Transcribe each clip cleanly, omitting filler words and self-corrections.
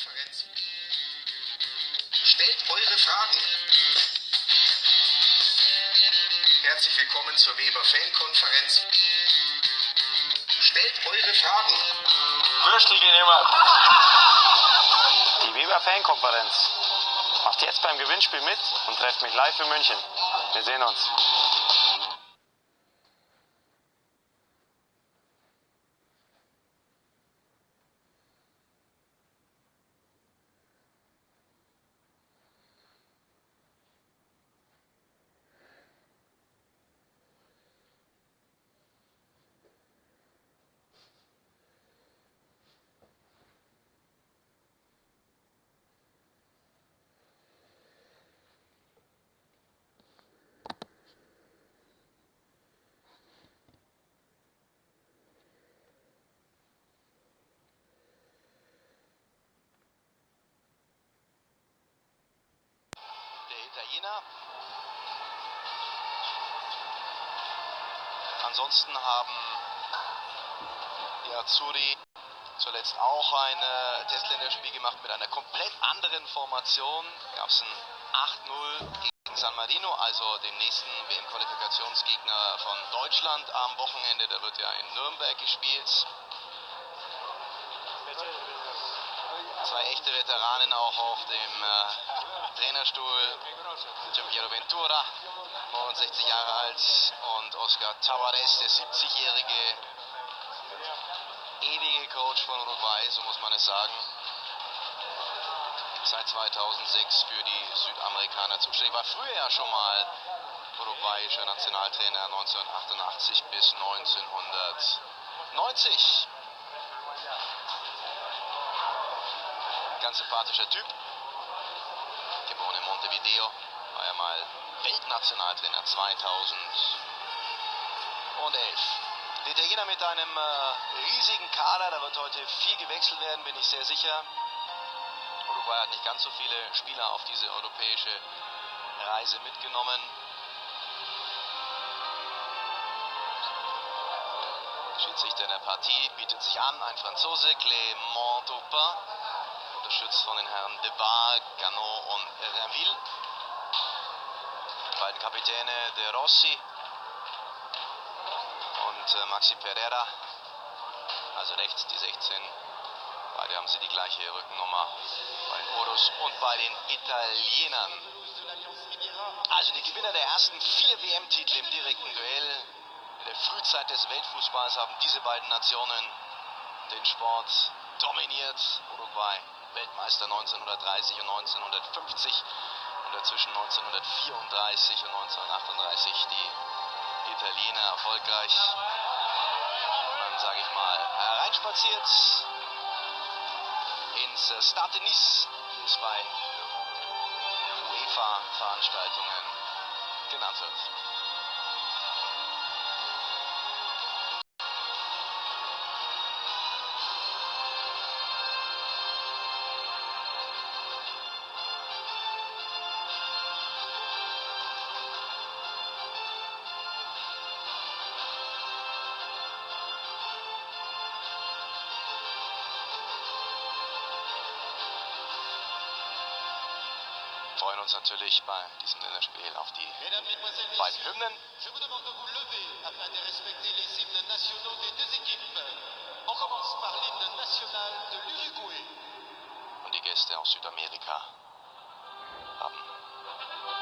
Fankonferenz. Stellt eure Fragen. Herzlich willkommen zur Weber Fankonferenz. Stellt eure Fragen. Würstel gehen immer. Die Weber Fankonferenz. Macht jetzt beim Gewinnspiel mit und trefft mich live in München. Wir sehen uns. Der Italiener. Ansonsten haben die Azzurri zuletzt auch ein Testländerspiel gemacht mit einer komplett anderen Formation. Gab es ein 8-0 gegen San Marino, also dem nächsten WM-Qualifikationsgegner von Deutschland am Wochenende. Da wird ja in Nürnberg gespielt. Zwei echte Veteranen auch auf dem Trainerstuhl. Giampiero Ventura, 69 Jahre alt, und Oscar Tavares, der 70-jährige, ewige Coach von Uruguay, so muss man es sagen. Seit 2006 für die Südamerikaner zuständig. War früher ja schon mal uruguayischer Nationaltrainer, 1988 bis 1990. Ganz sympathischer Typ. Geboren in Montevideo. War ja mal Weltnationaltrainer 2011. Der Italiener mit einem riesigen Kader, da wird heute viel gewechselt werden, bin ich sehr sicher. Uruguay hat nicht ganz so viele Spieler auf diese europäische Reise mitgenommen. Schiedsrichter in der Partie bietet sich an, ein Franzose, Clément Taupin, unterstützt von den Herren Debar, Ganot und Rainville. Die beiden Kapitäne De Rossi und Maxi Pereira, also rechts die 16. Beide haben sie die gleiche Rückennummer bei den Urus und bei den Italienern. Also die Gewinner der ersten 4 WM-Titel im direkten Duell. In der Frühzeit des Weltfußballs haben diese beiden Nationen den Sport dominiert. Uruguay Weltmeister 1930 und 1950 und dazwischen 1934 und 1938 die Italiener erfolgreich. Und dann, sage ich mal, hereinspaziert ins Stade Nice, wie es bei UEFA-Veranstaltungen genannt wird. Wir freuen uns natürlich bei diesem Länderspiel auf die beiden Hymnen. Und die Gäste aus Südamerika haben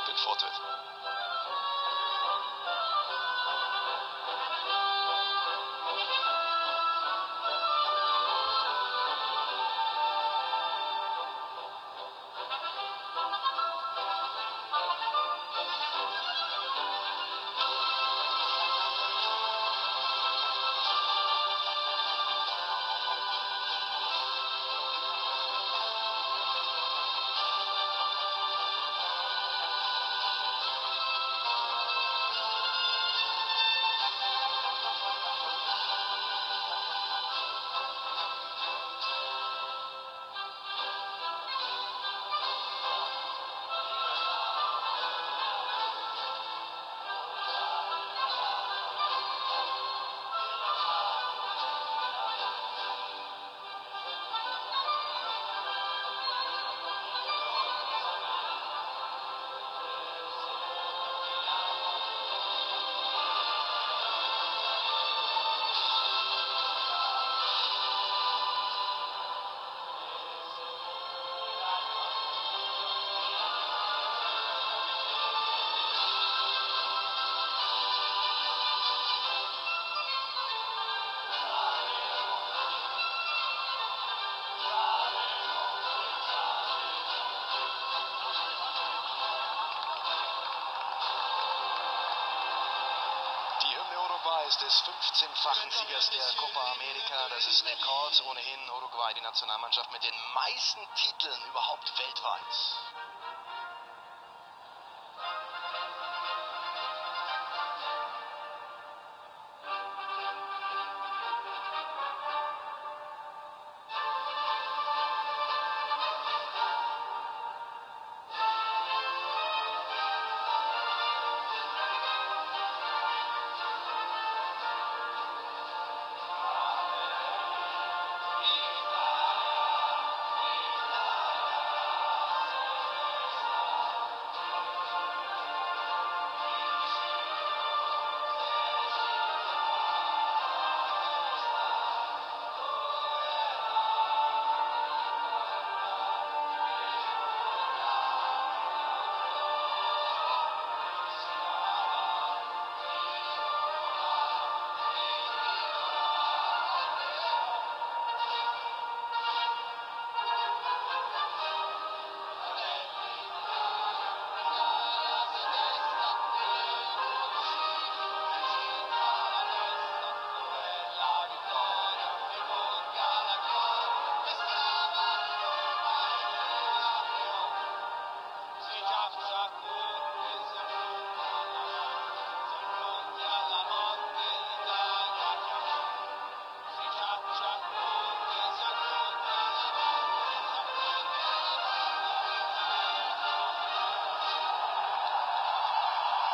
den Vortritt. Preis des 15-fachen Siegers der Copa America. Das ist Rekord. Ohnehin Uruguay, die Nationalmannschaft mit den meisten Titeln überhaupt weltweit.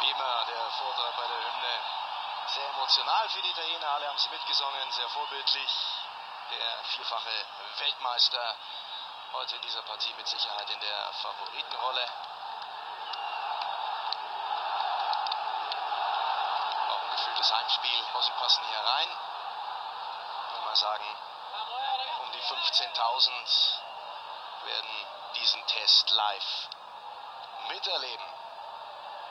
Immer der Vortrag bei der Hymne. Sehr emotional für die Italiener, alle haben sie mitgesungen, sehr vorbildlich. Der vierfache Weltmeister heute in dieser Partie mit Sicherheit in der Favoritenrolle. Auch ein gefühltes Heimspiel. Außen passen hier rein. Ich würde mal sagen, um die 15.000 werden diesen Test live miterleben.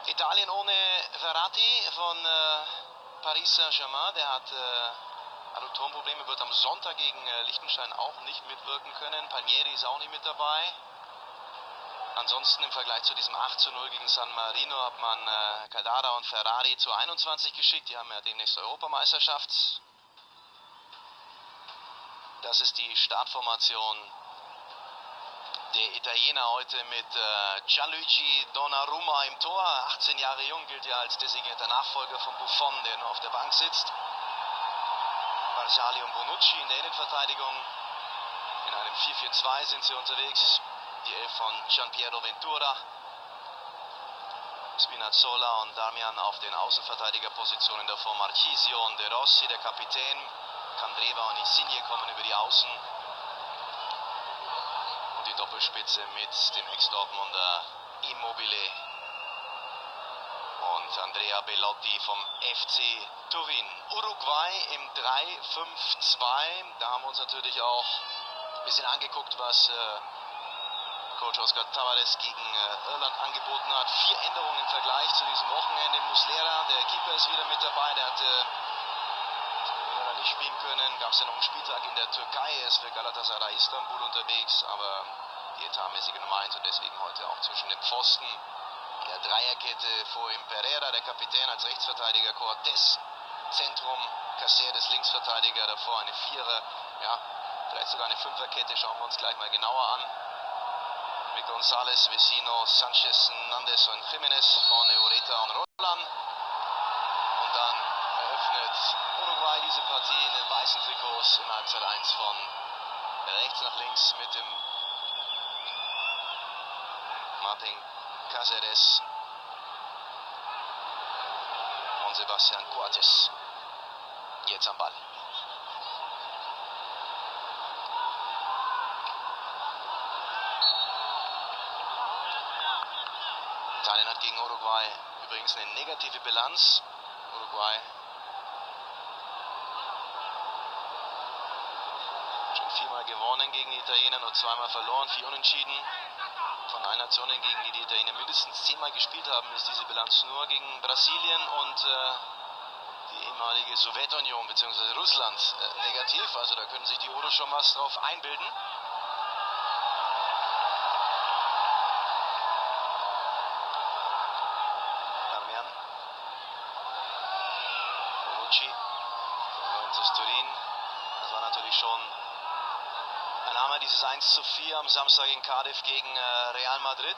Italien ohne Verratti von Paris Saint-Germain, der hat Adduktorenprobleme, wird am Sonntag gegen Liechtenstein auch nicht mitwirken können. Palmieri ist auch nicht mit dabei. Ansonsten im Vergleich zu diesem 8:0 gegen San Marino hat man Caldara und Ferrari zu 21 geschickt. Die haben ja demnächst Europameisterschaft. Das ist die Startformation der Italiener heute mit Gianluigi Donnarumma im Tor. 18 Jahre jung, gilt ja als designierter Nachfolger von Buffon, der nur auf der Bank sitzt. Barzagli und Bonucci in der Innenverteidigung. In einem 4-4-2 sind sie unterwegs. Die Elf von Gianpiero Ventura. Spinazzola und Damian auf den Außenverteidigerpositionen, davor Marchisio und De Rossi, der Kapitän. Candreva und Insigne kommen über die Außen. Und die Doppelspitze mit dem Ex-Dortmunder Immobile und Andrea Bellotti vom FC Turin. Uruguay im 3-5-2. Da haben wir uns natürlich auch ein bisschen angeguckt, was Coach Oscar Tavares gegen Irland angeboten hat. 4 Änderungen im Vergleich zu diesem Wochenende. Muslera, der Keeper, ist wieder mit dabei. Der hatte nicht spielen können. Gab es ja noch einen Spieltag in der Türkei. Er ist für Galatasaray Istanbul unterwegs, aber die etatmäßige Nummer 1 und deswegen heute auch zwischen den Pfosten. In der Dreierkette vor ihm Pereira, der Kapitän, als Rechtsverteidiger. Cortés, Zentrum. Caceres, Linksverteidiger. Davor eine Vierer. Ja, vielleicht sogar eine Fünferkette. Schauen wir uns gleich mal genauer an. Mit González, Vecino, Sanchez, Nandes und Jiménez. Vorne Ureta und Roland. Und dann eröffnet Uruguay diese Partie in den weißen Trikots in Halbzeit 1 von rechts nach links mit dem Martin Caceres und Sebastian Coates. Jetzt am Ball. Italien hat gegen Uruguay übrigens eine negative Bilanz. Uruguay schon 4-mal gewonnen gegen die Italiener, nur 2-mal verloren, 4 Unentschieden. Von allen Nationen, gegen die die Italiener mindestens 10-mal gespielt haben, ist diese Bilanz nur gegen Brasilien und die ehemalige Sowjetunion bzw. Russland negativ. Also da können sich die Uros schon was drauf einbilden. Bonucci, Juventus Turin. Das war natürlich schon ein Hammer, dieses 1:4 am Samstag in Cardiff gegen Real Madrid.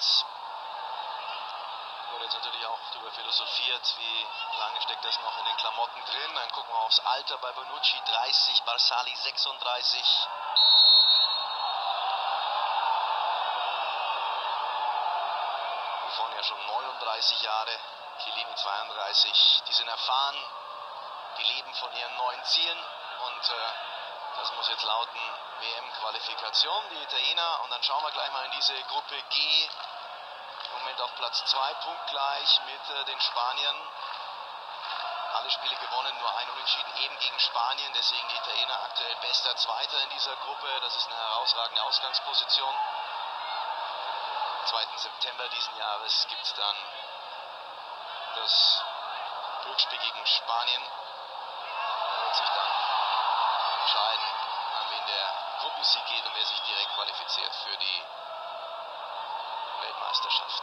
Wurde jetzt natürlich auch darüber philosophiert, wie lange steckt das noch in den Klamotten drin. Dann gucken wir aufs Alter bei Bonucci, 30, Barzali 36. Buffon ja schon 39 Jahre, Chiellini 32. Die sind erfahren, die leben von ihren neuen Zielen und das muss jetzt lauten WM-Qualifikation, die Italiener. Und dann schauen wir gleich mal in diese Gruppe G. Im Moment auf Platz 2, punktgleich mit den Spaniern. Alle Spiele gewonnen, nur ein Unentschieden, eben gegen Spanien. Deswegen die Italiener aktuell bester Zweiter in dieser Gruppe. Das ist eine herausragende Ausgangsposition. Am 2. September diesen Jahres gibt es dann das Rückspiel gegen Spanien. Da wird sich dann entscheiden, an wen der Gruppensieg geht und wer sich direkt qualifiziert für die Weltmeisterschaft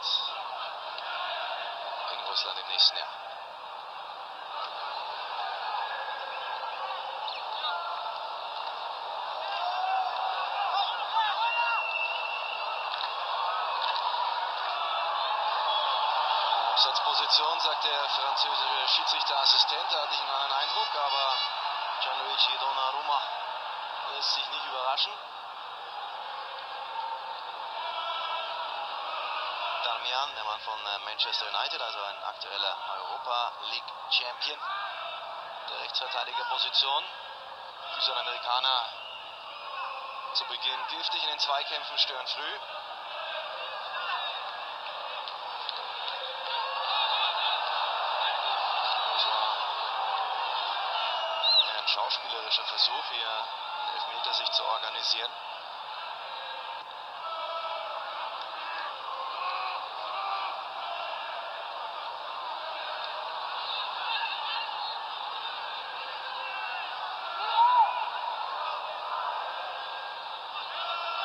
in Russland im nächsten Jahr. Abseitsposition, sagt der französische Schiedsrichterassistent, da hatte ich einen anderen Eindruck, aber Gianluigi Donnarumma lässt sich nicht überraschen. Darmian, der Mann von Manchester United, also ein aktueller Europa League Champion, der Rechtsverteidigerposition. Die Südamerikaner zu Beginn giftig in den Zweikämpfen, stören früh. Das war ein schauspielerischer Versuch, hier einen Elfmeter sich zu organisieren.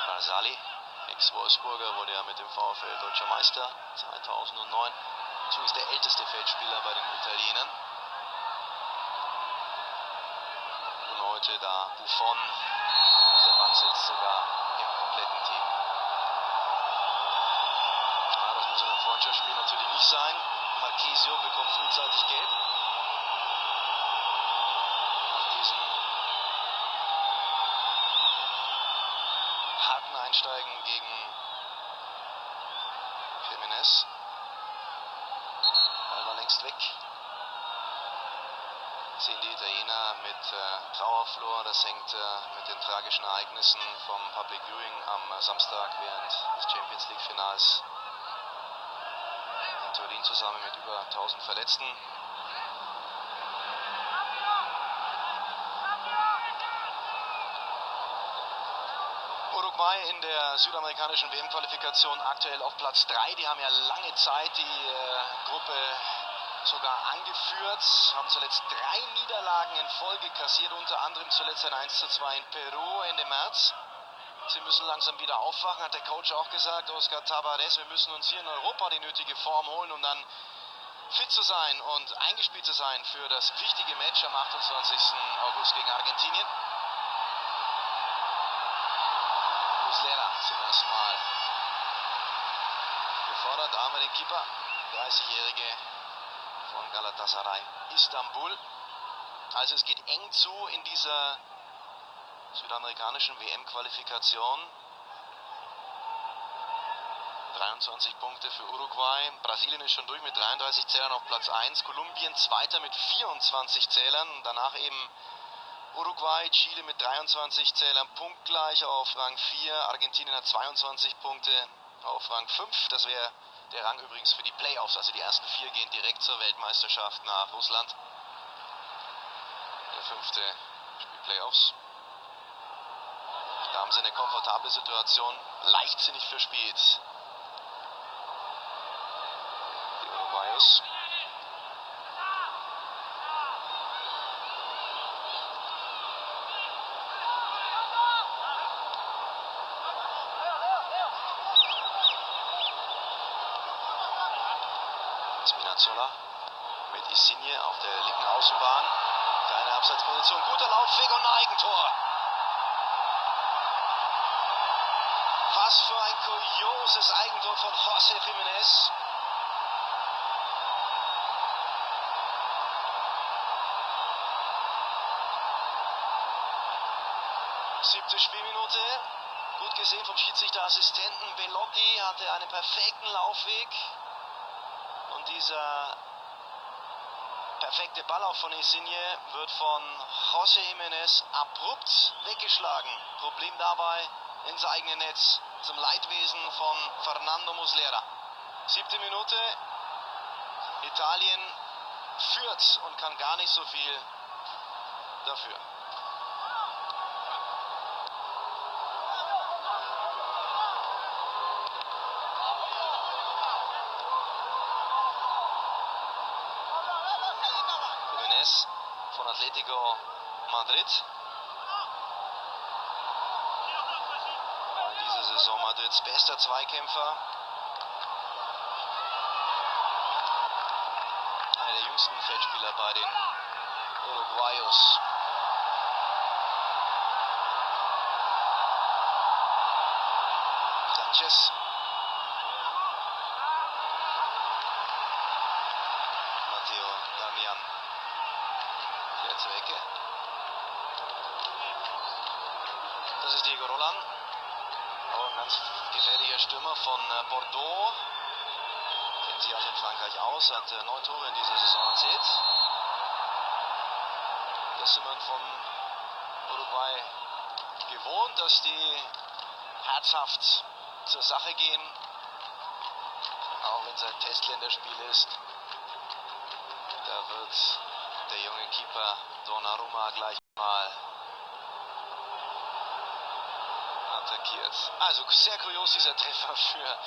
Barzali, Ex-Wolfsburger, wurde ja mit dem VfL Deutscher Meister 2009. Zumindest der älteste Feldspieler bei den Italienern. Und heute da Buffon, der Bank sitzt sogar im kompletten Team. Ja, das muss in einem Freundschaftsspiel natürlich nicht sein. Marchisio bekommt frühzeitig gelb. Nach diesem harten Einsteigen gegen Jimenez. Ball war längst weg. Sehen die Italiener mit Trauerflor. Das hängt mit den tragischen Ereignissen vom Public Viewing am Samstag während des Champions League Finals in Turin zusammen mit über 1000 Verletzten. Uruguay in der südamerikanischen WM-Qualifikation aktuell auf Platz 3. Die haben ja lange Zeit die Gruppe sogar angeführt, haben zuletzt 3 Niederlagen in Folge kassiert, unter anderem zuletzt ein 1:2 in Peru Ende März. Sie müssen langsam wieder aufwachen, hat der Coach auch gesagt, Oscar Tabarez, wir müssen uns hier in Europa die nötige Form holen, um dann fit zu sein und eingespielt zu sein für das wichtige Match am 28. August gegen Argentinien. Muslera zum ersten Mal gefordert, da haben wir den Keeper, 30-Jährige von Galatasaray Istanbul. Also es geht eng zu in dieser südamerikanischen WM-Qualifikation. 23 Punkte für Uruguay. Brasilien ist schon durch mit 33 Zählern auf Platz 1. Kolumbien Zweiter mit 24 Zählern. Danach eben Uruguay, Chile mit 23 Zählern punktgleich auf Rang 4. Argentinien hat 22 Punkte auf Rang 5. Das wäre der Rang übrigens für die Playoffs. Also die ersten 4 gehen direkt zur Weltmeisterschaft nach Russland. Der 5. spielt Playoffs. Da haben sie eine komfortable Situation, leichtsinnig verspielt. Die Uruguayos. Spinazzola mit Insigne auf der linken Außenbahn. Keine Abseitsposition, guter Laufweg und ein Eigentor. Was für ein kurioses Eigentor von José Jiménez. Siebte Spielminute. Gut gesehen vom Schiedsrichterassistenten. Belotti hatte einen perfekten Laufweg. Und dieser perfekte Ball auch von Insigne wird von José Jiménez abrupt weggeschlagen. Problem dabei ins eigene Netz. Zum Leidwesen von Fernando Muslera. Siebte Minute. Italien führt und kann gar nicht so viel dafür. Jiménez von Atletico Madrid. In dieser Saison Madrids bester Zweikämpfer. Einer der jüngsten Feldspieler bei den Uruguayos. Sanchez. Matteo Darmian. Wieder zur Ecke. Das ist Diego Rollan. Auch ein ganz gefährlicher Stürmer von Bordeaux. Kennt sich also in Frankreich aus, hat 9 Tore in dieser Saison erzielt. Das sind wir von Uruguay gewohnt, dass die herzhaft zur Sache gehen. Auch wenn es ein Testländerspiel ist. Da wird der junge Keeper Donnarumma gleich mal attackiert. Also sehr kurios dieser Treffer für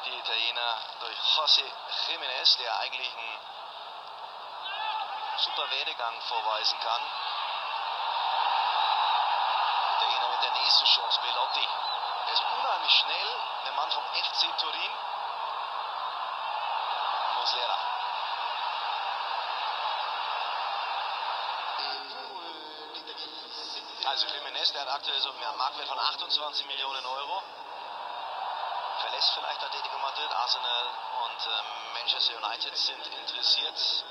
die Italiener durch José Jiménez, der eigentlich einen super Werdegang vorweisen kann. Italiener mit der nächsten Chance, Belotti. Er ist unheimlich schnell, der Mann vom FC Turin. Muslera. Also Jiménez, der hat aktuell so einen Marktwert von 28 Millionen Euro. Verlässt vielleicht Atletico Madrid, Arsenal und Manchester United sind interessiert.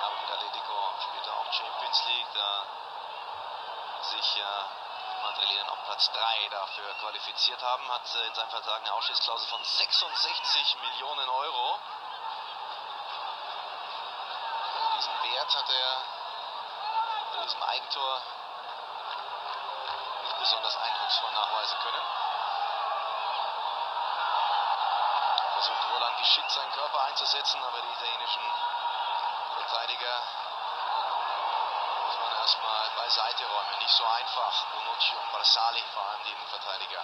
Aber mit Atletico spielt er auch Champions League, da sich die Madrilenen auf Platz 3 dafür qualifiziert haben. Hat in seinem Vertrag eine Ausstiegsklausel von 66 Millionen Euro. Diesen Wert hat er bei diesem Eigentor nicht besonders eindrucksvoll nachweisen können. Versucht Roland geschickt seinen Körper einzusetzen, aber die italienischen Verteidiger muss man erstmal beiseite räumen. Nicht so einfach. Bonucci und Barzali, vor allem die Innenverteidiger.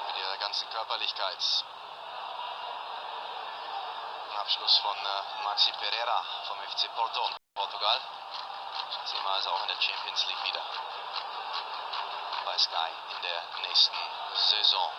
Mit ihrer ganzen Körperlichkeit. Abschluss von Maxi Pereira vom FC Porto, Portugal. Sehen wir also auch in der Champions League wieder. Bei Sky in der nächsten Saison.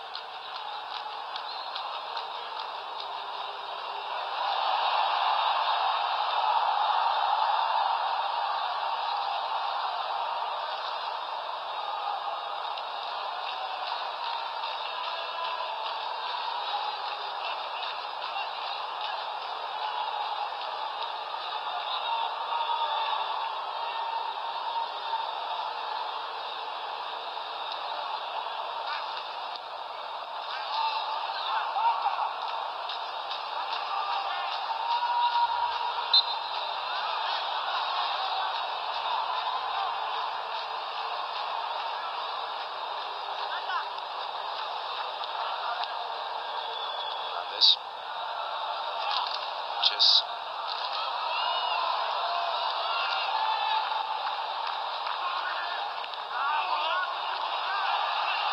Tschüss.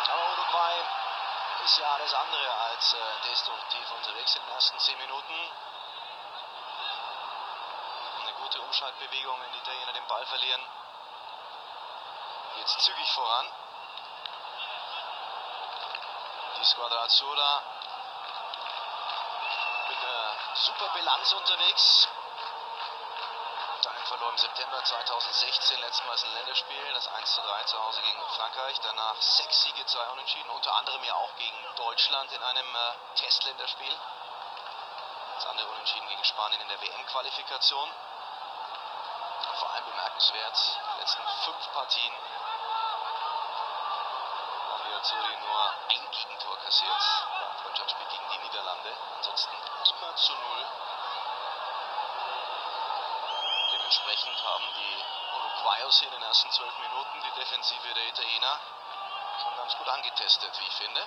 Aber Uruguay ist ja alles andere als destruktiv unterwegs in den ersten 10 Minuten. Eine gute Umschaltbewegung, wenn die Italiener den Ball verlieren. Jetzt zügig voran. Die Squadra Azzurra mit einer super Bilanz unterwegs. verlor im September 2016 letztmals ein Länderspiel, das 1:3 zu Hause gegen Frankreich. Danach 6 Siege, 2 Unentschieden, unter anderem ja auch gegen Deutschland in einem Testländerspiel. Das andere Unentschieden gegen Spanien in der WM-Qualifikation. Vor allem bemerkenswert, die letzten 5 Partien haben die Azzurri nur ein Gegentor kassiert beim Freundschaftsspiel gegen die Niederlande. Ansonsten immer zu 0. Dementsprechend haben die Uruguayos hier in den ersten 12 Minuten die Defensive der Italiener schon ganz gut angetestet, wie ich finde.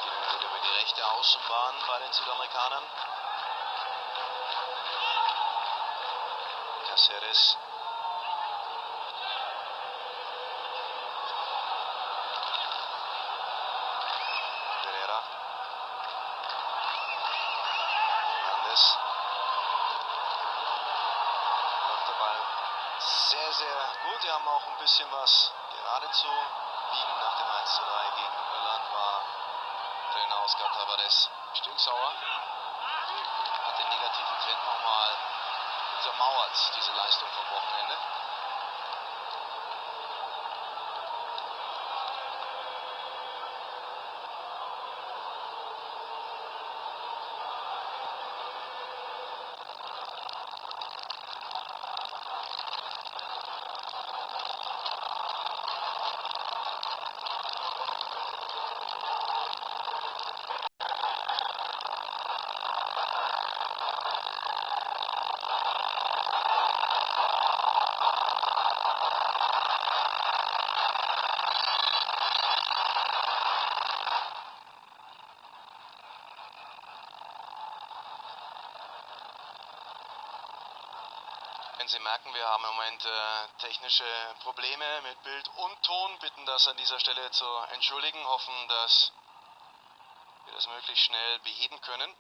Gehen wir wieder über die rechte Außenbahn bei den Südamerikanern. Cáceres. Pereira. Hernandez. Läuft der Ball sehr, sehr gut. Die haben auch ein bisschen was geradezu biegen nach dem 1:3 gegen Irland. War Trainer Oscar Tavares stinksauer. Hat den negativen Trend nochmal untermauert, diese Leistung vom Wochenende. Wenn Sie merken, wir haben im Moment technische Probleme mit Bild und Ton, bitten das an dieser Stelle zu entschuldigen, hoffen, dass wir das möglichst schnell beheben können.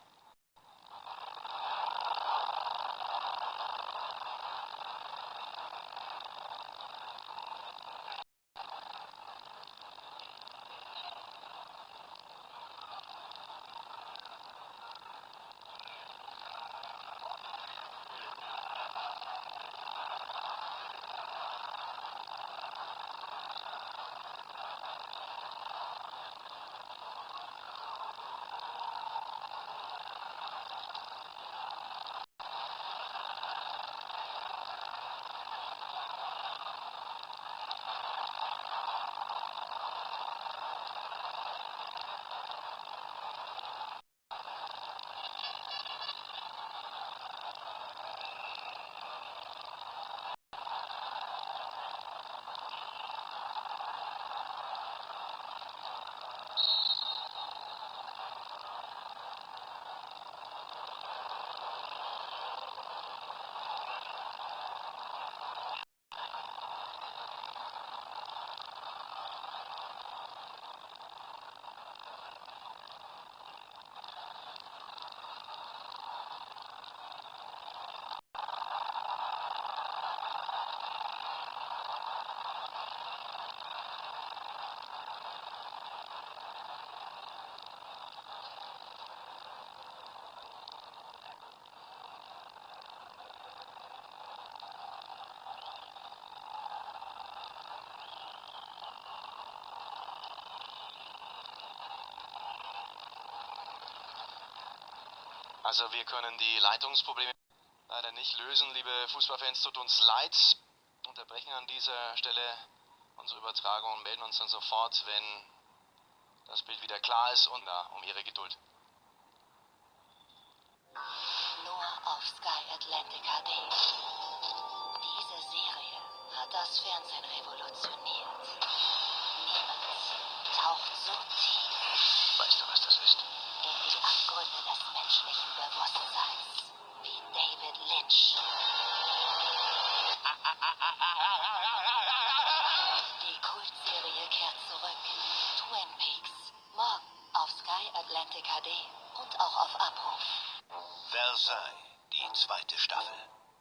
Also wir können die Leitungsprobleme leider nicht lösen, liebe Fußballfans, tut uns leid. Unterbrechen an dieser Stelle unsere Übertragung und melden uns dann sofort, wenn das Bild wieder klar ist, und um Ihre Geduld. Nur auf Sky Atlantic HD. Diese Serie hat das Fernsehen revolutioniert. Niemand taucht so tief. Weißt du, was das ist? In die Abgründe des menschlichen Bewusstseins wie David Lynch. Die Kultserie kehrt zurück. Twin Peaks. Morgen auf Sky Atlantic HD und auch auf Marseille, die zweite Staffel.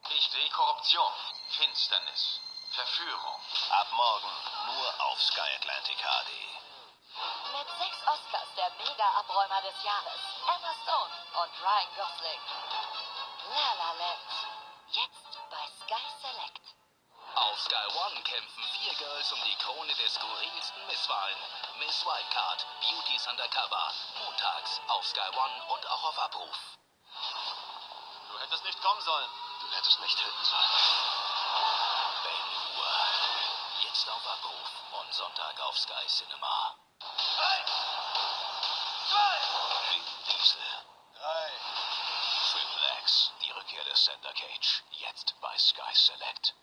Ich sehe Korruption, Finsternis, Verführung. Ab morgen nur auf Sky Atlantic HD. Mit 6 Oscars der Mega-Abräumer des Jahres. Emma Stone und Ryan Gosling. La La Land. Jetzt bei Sky Select. Auf Sky One kämpfen 4 Girls um die Krone der skurrilsten Misswahlen. Miss Wildcard, Beauties Undercover. Montags auf Sky One und auch auf Abruf. Du hättest nicht kommen sollen. Du hättest mich töten sollen. Ben-Hur. Jetzt auf Abruf und Sonntag auf Sky Cinema. Vin Diesel. 3. Triple X. Die Rückkehr des Sender Cage. Jetzt bei Sky Select.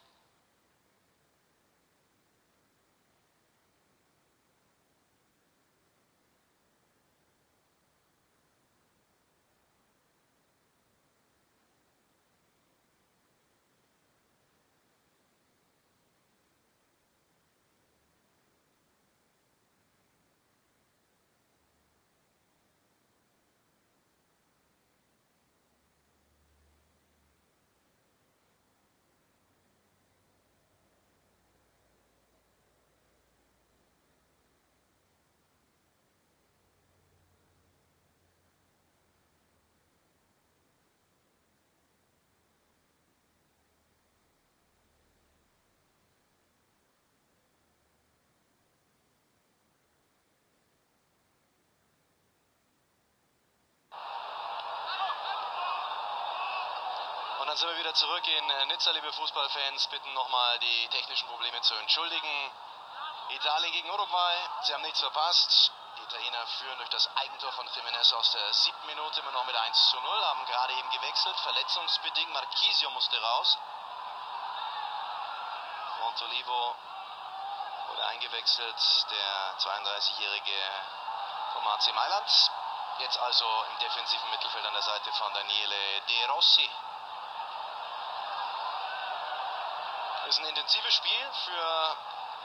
Und dann sind wir wieder zurück in Nizza, liebe Fußballfans. Bitten nochmal die technischen Probleme zu entschuldigen. Italien gegen Uruguay. Sie haben nichts verpasst. Die Italiener führen durch das Eigentor von Jiménez aus der 7. Minute immer noch mit 1:0. Haben gerade eben gewechselt. Verletzungsbedingt. Marchisio musste raus. Montolivo wurde eingewechselt. Der 32-jährige vom AC Mailand. Jetzt also im defensiven Mittelfeld an der Seite von Daniele De Rossi. Das ist ein intensives Spiel für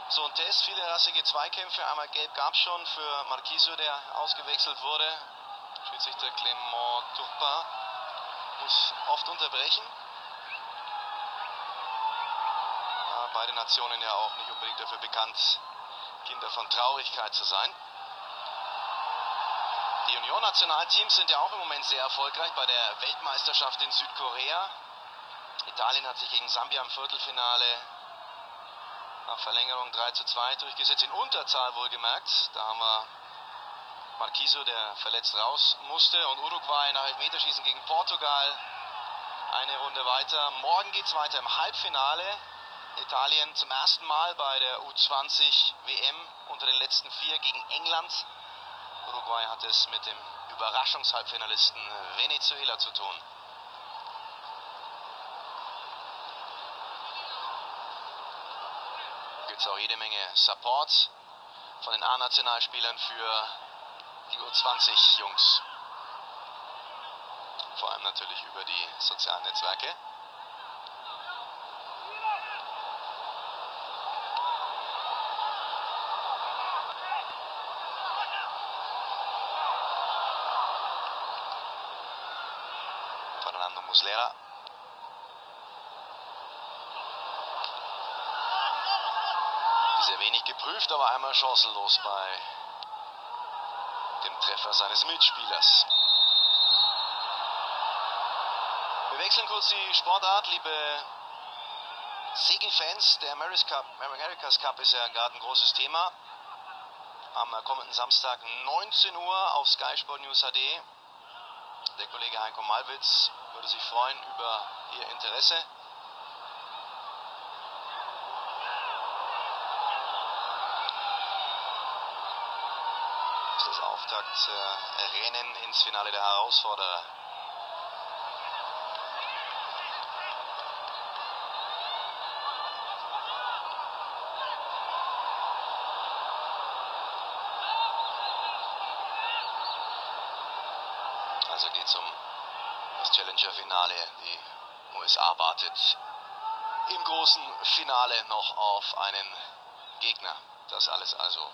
so einen Test. Viele rassige Zweikämpfe. Einmal gelb gab es schon für Marchisio, der ausgewechselt wurde. Schiedsrichter Clément Turpin muss oft unterbrechen. Ja, beide Nationen ja auch nicht unbedingt dafür bekannt, Kinder von Traurigkeit zu sein. Die Union-Nationalteams sind ja auch im Moment sehr erfolgreich bei der Weltmeisterschaft in Südkorea. Italien hat sich gegen Sambia im Viertelfinale nach Verlängerung 3:2 durchgesetzt, in Unterzahl wohlgemerkt. Da haben wir Marchisio, der verletzt raus musste, und Uruguay nach Elfmeterschießen gegen Portugal eine Runde weiter. Morgen geht es weiter im Halbfinale. Italien zum ersten Mal bei der U20 WM unter den letzten 4 gegen England. Uruguay hat es mit dem Überraschungshalbfinalisten Venezuela zu tun. Gibt es auch jede Menge Support von den A-Nationalspielern für die U20-Jungs. Vor allem natürlich über die sozialen Netzwerke. Fernando Muslera. Sehr wenig geprüft, aber einmal chancenlos bei dem Treffer seines Mitspielers. Wir wechseln kurz die Sportart, liebe Segelfans. Der America's Cup ist ja gerade ein großes Thema. Am kommenden Samstag 19 Uhr auf Sky Sport News HD. Der Kollege Heiko Malwitz würde sich freuen über Ihr Interesse. Das Auftaktrennen ins Finale der Herausforderer. Also geht es um das Challenger-Finale. Die USA wartet im großen Finale noch auf einen Gegner. Das alles also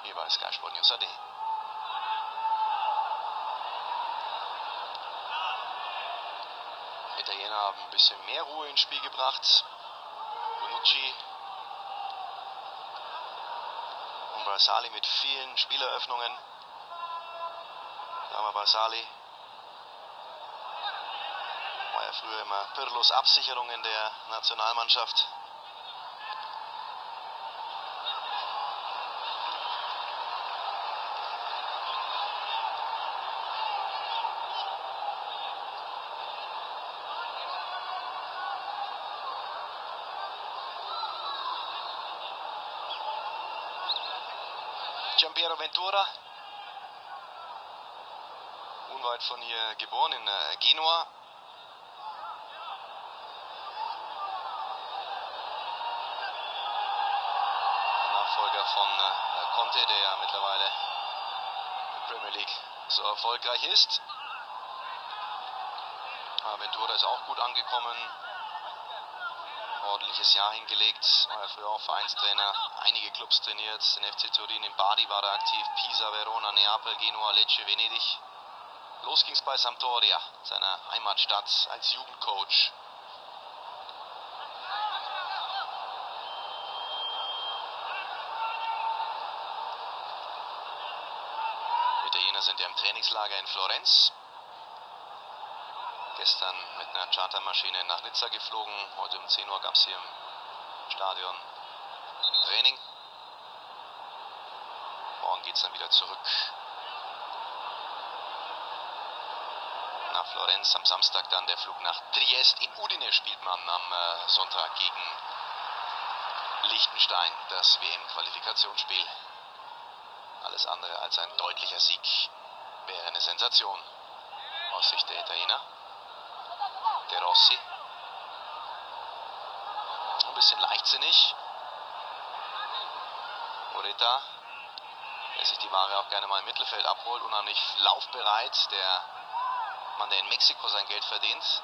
hier bei Sky Sport News HD. Italiener haben ein bisschen mehr Ruhe ins Spiel gebracht. Bonucci und Barzali mit vielen Spieleröffnungen. Da haben wir Barzali. War ja früher immer Pirlos Absicherung in der Nationalmannschaft. Giampiero Ventura, unweit von hier geboren, in Genua. Der Nachfolger von Conte, der ja mittlerweile in der Premier League so erfolgreich ist. Aber Ventura ist auch gut angekommen. Ordentliches Jahr hingelegt, war ja früher auch Vereinstrainer, einige Clubs trainiert, den FC Turin, in Bari war er aktiv, Pisa, Verona, Neapel, Genua, Lecce, Venedig. Los ging's bei Sampdoria, seiner Heimatstadt, als Jugendcoach. Die Italiener sind ja im Trainingslager in Florenz. Gestern mit einer Chartermaschine nach Nizza geflogen. Heute um 10 Uhr gab es hier im Stadion ein Training. Morgen geht es dann wieder zurück nach Florenz. Am Samstag dann der Flug nach Triest. In Udine spielt man am Sonntag gegen Liechtenstein das WM-Qualifikationsspiel. Alles andere als ein deutlicher Sieg wäre eine Sensation aus Sicht der Italiener. De Rossi. Ein bisschen leichtsinnig. Moreta, der sich die Ware auch gerne mal im Mittelfeld abholt. Unheimlich laufbereit. Der Mann, der in Mexiko sein Geld verdient.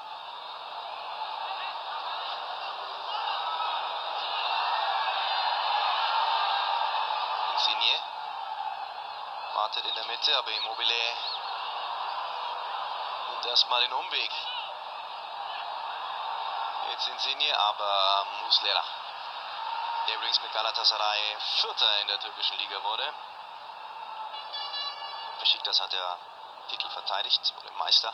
Insigne wartet in der Mitte, aber Immobile nimmt erstmal den Umweg. Jetzt Insigne, aber Muslera, der übrigens mit Galatasaray Vierter in der türkischen Liga wurde. Besiktas hat der Titel verteidigt, oder Meister.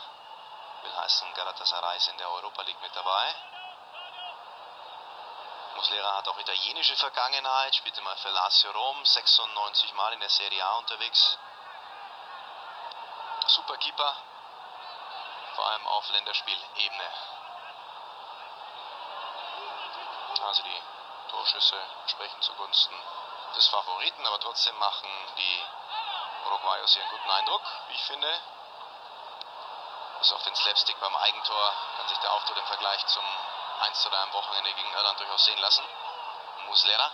Will heißen, Galatasaray ist in der Europa League mit dabei. Muslera hat auch italienische Vergangenheit, spielte mal für Lazio Rom, 96 Mal in der Serie A unterwegs. Super Keeper, vor allem auf Länderspielebene. Also die Torschüsse sprechen zugunsten des Favoriten, aber trotzdem machen die Uruguayos hier einen guten Eindruck, wie ich finde. Bis auf den Slapstick beim Eigentor kann sich der Auftritt im Vergleich zum 1:3 am Wochenende gegen Irland durchaus sehen lassen. Muslera,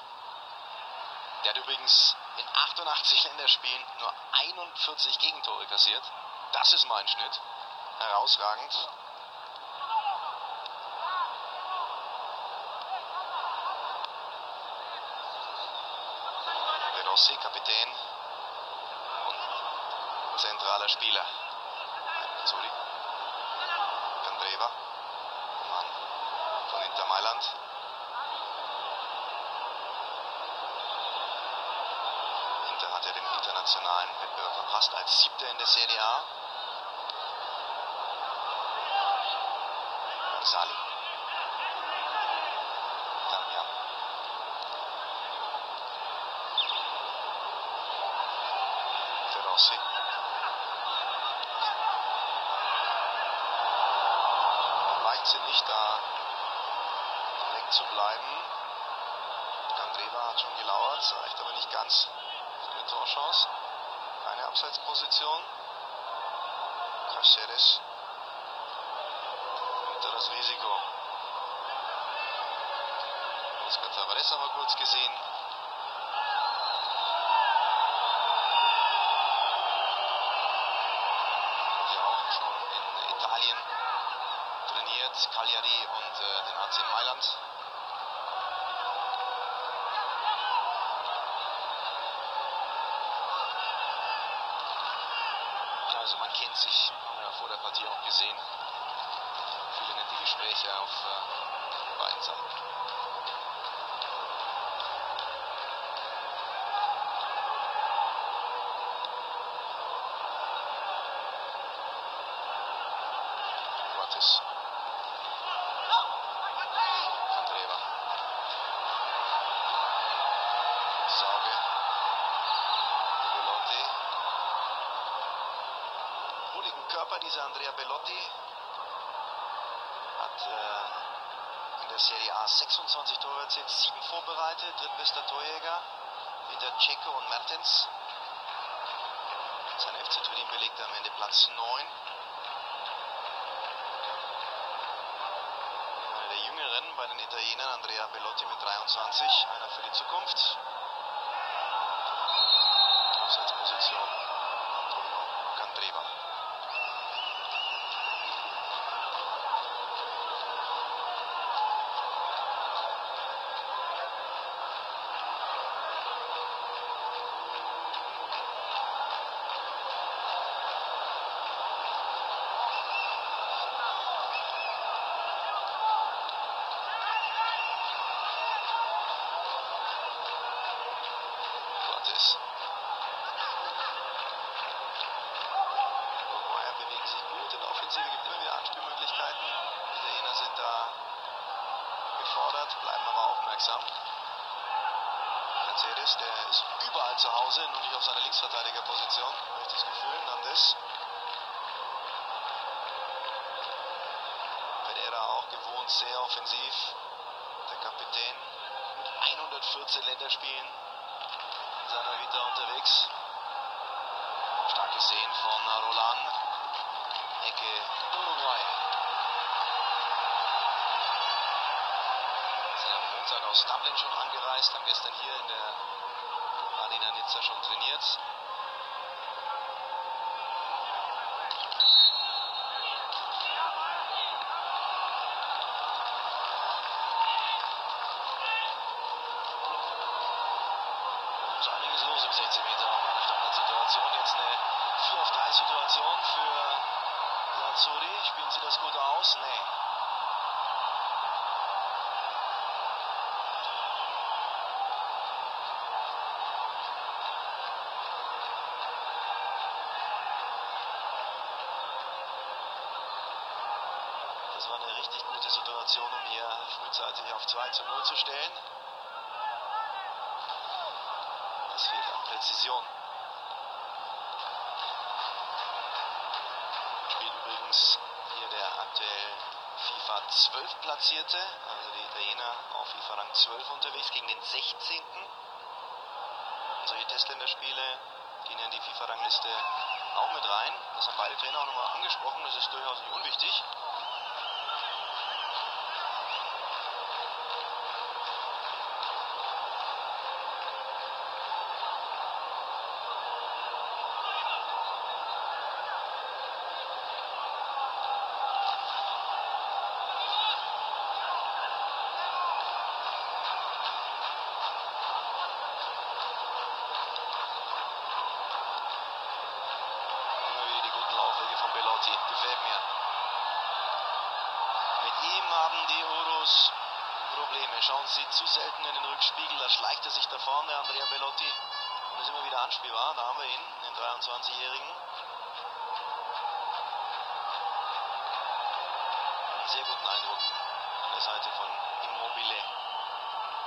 der hat übrigens in 88 Länderspielen nur 41 Gegentore kassiert. Das ist mal ein Schnitt. Herausragend. De Rossi, Kapitän und zentraler Spieler. Sorry. Candreva, Mann von Inter Mailand. Inter hat ja den internationalen Wettbewerb verpasst als Siebter in der Serie A. Barzali. Darmian. De Rossi. Leichtsinnig da weg zu bleiben. Candreva hat schon gelauert, das reicht aber nicht ganz für eine Torchance. Keine Abseitsposition. Caceres unter das Risiko. Oscar Tavares haben wir kurz gesehen. Ja, auch schon in Italien trainiert, Cagliari und den AC Mailand. Also man kennt sich, haben wir ja vor der Partie auch gesehen. Viele nette Gespräche auf beiden Seiten. Gottes. Andreva. Sauge. Belotti. Bulligen Körper, dieser Andrea Belotti. Hat in der Serie A 26 Tore erzielt, 7 vorbereitet, drittbester Torjäger hinter Cecco und Mertens. Sein FC Turin belegte am Ende Platz 9. Einer der Jüngeren bei den Italienern, Andrea Belotti mit 23, einer für die Zukunft. Abseitsposition, Antonio Candreva. Uruguay bewegen sich gut in der Offensive, gibt immer wieder Anspielmöglichkeiten. Die Italiener sind da gefordert, bleiben aber aufmerksam. Mercedes, der ist überall zu Hause, nur nicht auf seiner Linksverteidigerposition, habe ich das Gefühl. Nandes. Pereira auch gewohnt, sehr offensiv. Der Kapitän mit 114 Länderspielen in seiner Vita unterwegs. Stark gesehen von Roland. Ecke Uruguay. Sind am Montag aus Dublin schon angereist, haben gestern hier in der Arena Nizza schon trainiert. Ist einiges los im 16 Meter Raum, eine Standardsituation. Jetzt eine 4-auf-3 Situation für die Azzurri. Spielen sie das gut aus? Nee. Das war eine richtig gute Situation, um hier frühzeitig auf 2:0 zu stellen. Es fehlt an Präzision. Spielt übrigens hier der aktuell FIFA 12 Platzierte, also die Italiener auf FIFA Rang 12 unterwegs gegen den 16. Und solche Testländerspiele gehen in die FIFA-Rangliste auch mit rein. Das haben beide Trainer auch nochmal angesprochen, das ist durchaus nicht unwichtig. Gefällt mir. Mit ihm haben die Urus Probleme. Schauen Sie zu selten in den Rückspiegel. Da schleicht er sich da vorne, Andrea Belotti. Und ist immer wieder anspielbar. Da haben wir ihn, den 23-Jährigen. Einen sehr guten Eindruck an der Seite von Immobile.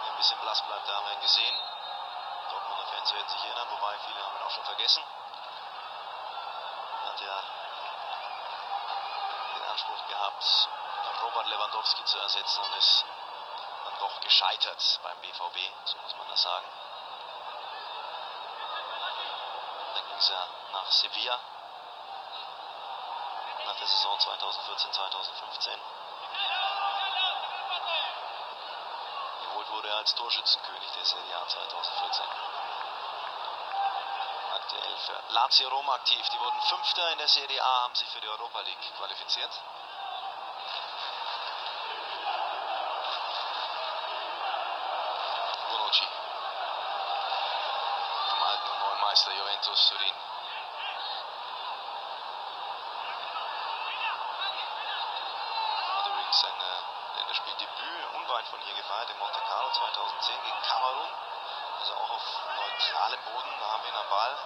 Der ein bisschen blass bleibt, da haben wir ihn gesehen. Dortmunder Fans werden sich erinnern, wobei viele haben ihn auch schon vergessen. Hat ja Anspruch gehabt, Robert Lewandowski zu ersetzen und ist dann doch gescheitert beim BVB, so muss man das sagen. Dann ging es ja nach Sevilla, nach der Saison 2014-2015. Geholt wurde er als Torschützenkönig der Serie A 2014. Aktuell für Lazio Rom aktiv. Die wurden Fünfter in der Serie A, haben sich für die Europa League qualifiziert. Bonucci. Vom alten und neuen Meister Juventus Turin. Hat übrigens ein von hier gefeiert, in Monte Carlo 2010 gegen Kamerun. Also auch auf neutralem Boden, da haben wir ihn am Ball.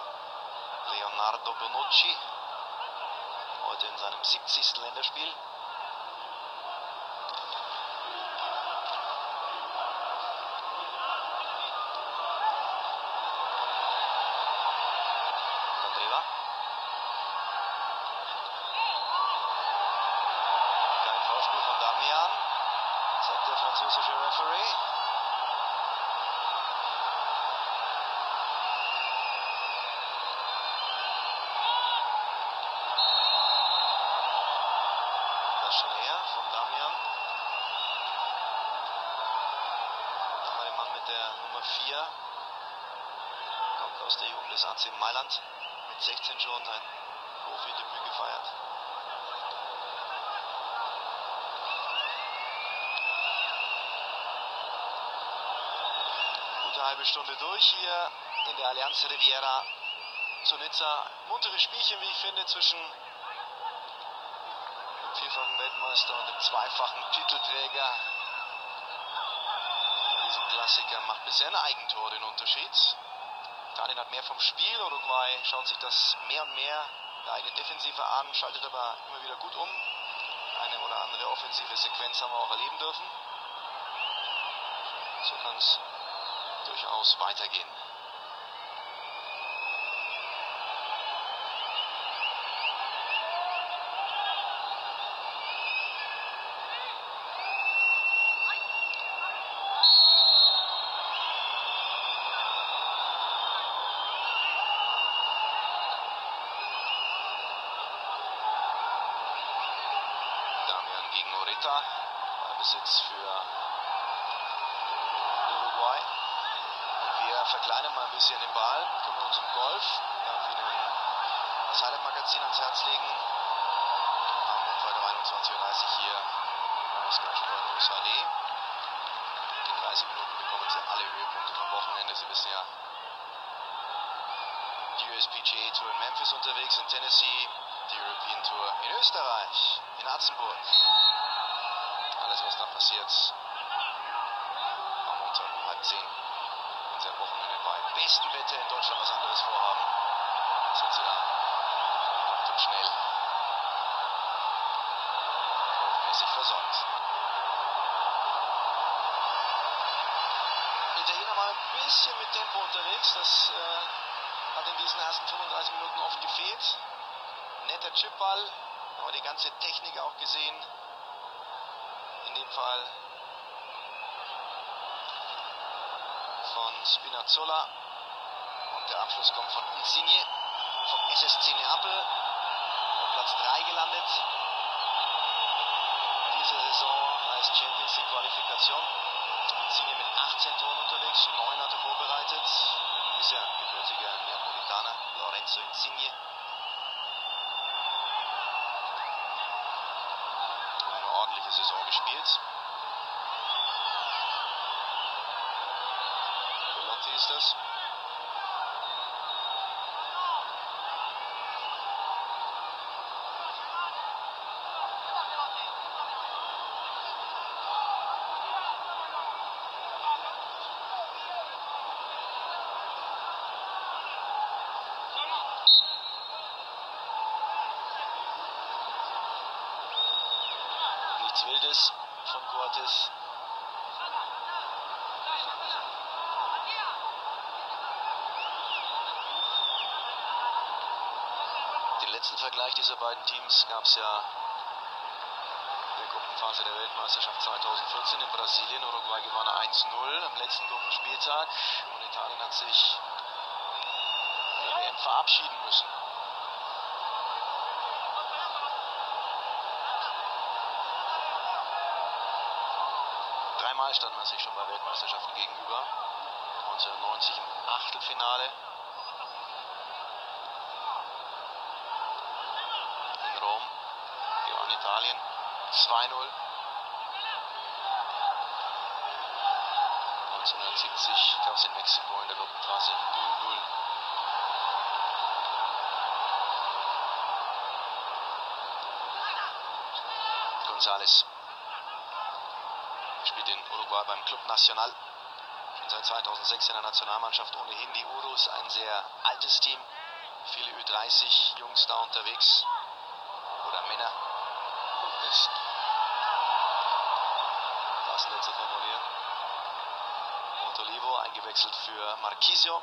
Leonardo Bonucci, heute in seinem 70. Länderspiel. Candreva. Kein Foulspiel von Damian, sagt der französische Referee. Von Damian. Dann war der Mann mit der Nummer 4. Kommt aus der Jugend des AC Mailand. Mit 16 schon sein Profidebüt gefeiert. Gute halbe Stunde durch hier in der Allianz Riviera zu Nizza. Munteres Spielchen, wie ich finde, zwischen vierfachen Weltmeister und dem zweifachen Titelträger. Bei diesem Klassiker macht bisher ein Eigentor den Unterschied. Italien hat mehr vom Spiel. Uruguay schaut sich das mehr und mehr der eigenen Defensive an, schaltet aber immer wieder gut um. Eine oder andere offensive Sequenz haben wir auch erleben dürfen. So kann es durchaus weitergehen. Gegen Oreta, Ballbesitz für Uruguay. Und wir verkleinern mal ein bisschen den Ball, kümmern uns um Golf. Ich darf Ihnen das Highlight-Magazin ans Herz legen. Am Montag um 21:30 Uhr hier bei Sky Sport USA.de. In 30 Minuten bekommen Sie alle Höhepunkte vom Wochenende. Sie wissen ja, die USPGA Tour in Memphis unterwegs, in Tennessee, die European Tour in Österreich, in Atzenburg. Alles, was da passiert, am Montag um 9:30, wenn Sie am Wochenende bei bestem Wetter in Deutschland was anderes vorhaben, sind Sie da prompt und schnell golfmäßig versorgt. Italiener mal ein bisschen mit Tempo unterwegs, das hat in diesen ersten 35 Minuten oft gefehlt. Netter Chipball, aber die ganze Technik auch gesehen. In dem Fall von Spinazzola. Und der Abschluss kommt von Insigne vom SSC Neapel. Auf Platz 3 gelandet. Diese Saison heißt Champions League Qualifikation. Insigne mit 18 Toren unterwegs, 9 hat er vorbereitet. Ist ja gebürtiger Neapolitaner, Lorenzo Insigne. Eine ordentliche Saison gespielt. Belotti ist das. Nichts Wildes von Cortes. Den letzten Vergleich dieser beiden Teams gab es ja in der Gruppenphase der Weltmeisterschaft 2014 in Brasilien. Uruguay gewann 1:0 am letzten Gruppenspieltag und Italien hat sich von der WM verabschieden müssen. Dreimal stand man sich schon bei Weltmeisterschaften gegenüber. 1990 im Achtelfinale. In Rom gewann Italien 2:0. 1970 gab es in Mexiko in der Gruppenphase 0:0. González spielt in Uruguay beim Club Nacional. Schon seit 2006 in der Nationalmannschaft. Ohnehin die Urus, ein sehr altes Team. Viele Ü30-Jungs da unterwegs. Oder Männer. Ist passender zu formulieren. Montolivo eingewechselt für Marquisio.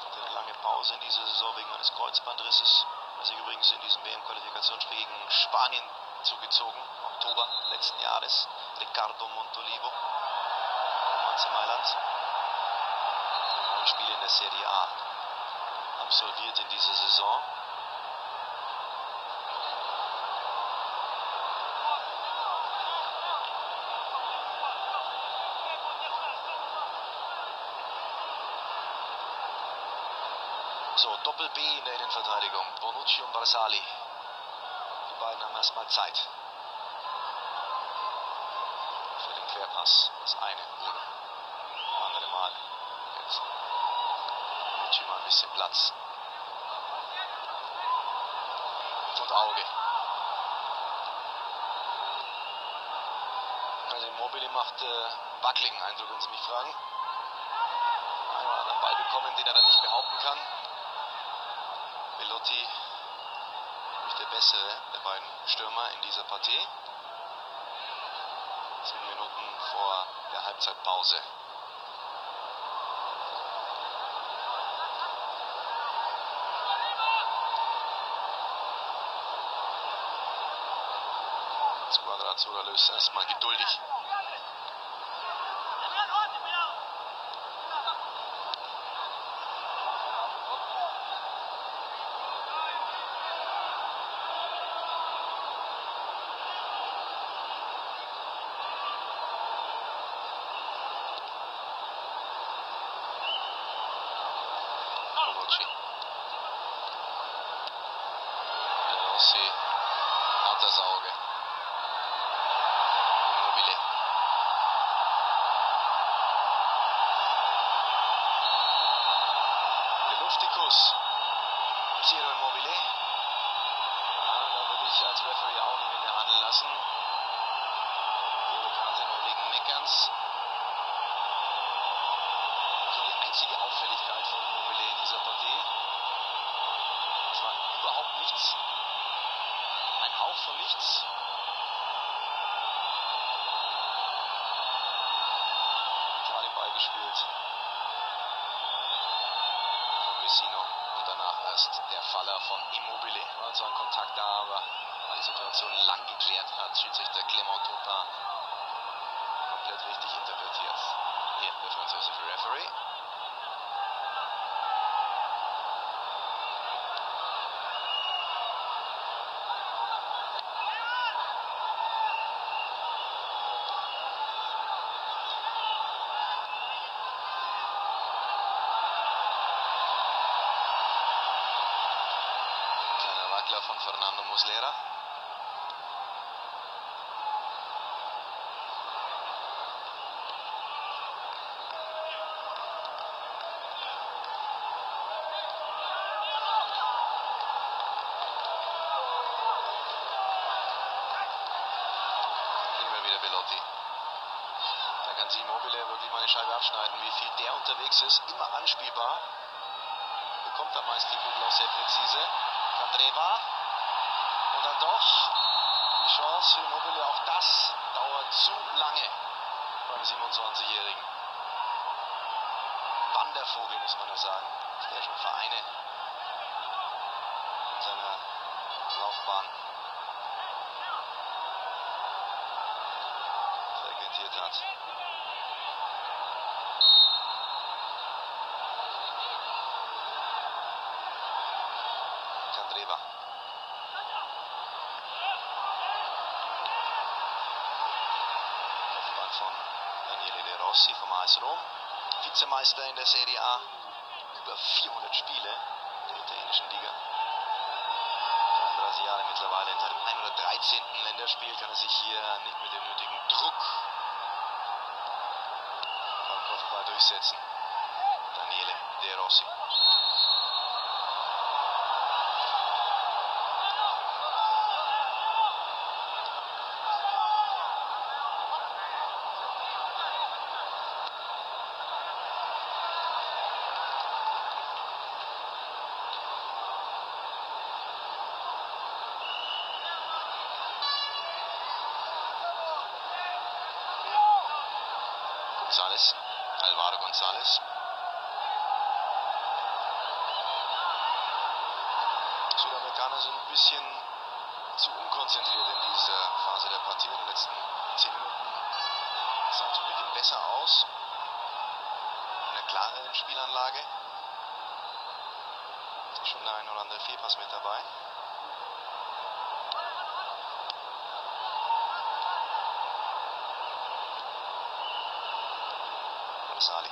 Hatte eine lange Pause in dieser Saison wegen eines Kreuzbandrisses. Er sich übrigens in diesem WM-Qualifikationsspiel gegen Spanien zugezogen. Im Oktober letzten Jahres. Ricardo Montolivo. AC Mailand. 9 Spiele in der Serie A absolviert in dieser Saison. So, Doppel-B in der Innenverteidigung. Bonucci und Barzali. Die beiden haben erstmal Zeit. Für den Querpass. Das eine oder andere Mal. Jetzt Bonucci mal ein bisschen Platz. Und Auge. Also Immobile macht wackeligen Eindruck, wenn Sie mich fragen. Einen oder anderen Ball bekommen, den er dann nicht behaupten kann. Belotti, nämlich der bessere der beiden Stürmer in dieser Partie. 7 Minuten vor der Halbzeitpause. Squadrazzola löst erstmal geduldig. Bonucci. Rossi hat das Auge. Immobile. Der Luftikus. Ciro Immobile. Ja, da würde ich als Referee auch nicht mehr handeln lassen. Gelbe Karte noch wegen Meckerns. Also die einzige Auffälligkeit von Immobile in dieser Partie. Es war überhaupt nichts. Ein Hauch von nichts. Klar den Ball gespielt. Von Vecino. Und danach erst der Faller von Immobile. War zwar ein Kontakt da, aber weil die Situation lang geklärt hat, Schiedsrichter Clément Taupin komplett richtig interpretiert. Hier der französische Referee. Kleiner Wackler von Fernando Muslera. Immer wieder Belotti. Da kann sich Immobile wirklich mal eine Scheibe abschneiden, wie viel der unterwegs ist. Immer anspielbar. Bekommt er meist die Kugel auch sehr präzise. Candreva. Und dann doch die Chance für Immobile. Auch das dauert zu lange beim 27-Jährigen. Wandervogel, muss man ja sagen. Der schon Vereine in seiner Laufbahn frequentiert hat. Candreva. Kopfball von Daniele De Rossi vom AS Rom. Vizemeister in der Serie A. Über 400 Spiele in der italienischen Liga. 33 Jahre mittlerweile. In seinem 113. Länderspiel kann er sich hier nicht mit dem nötigen Druck beim Kopfball durchsetzen. Daniele De Rossi. González. Alvaro González. Die Südamerikaner sind ein bisschen zu unkonzentriert in dieser Phase der Partie. In den letzten 10 Minuten sah zu Beginn besser aus. In einer klareren Spielanlage. Ist schon der ein oder andere Fehlpass mit dabei. Sali.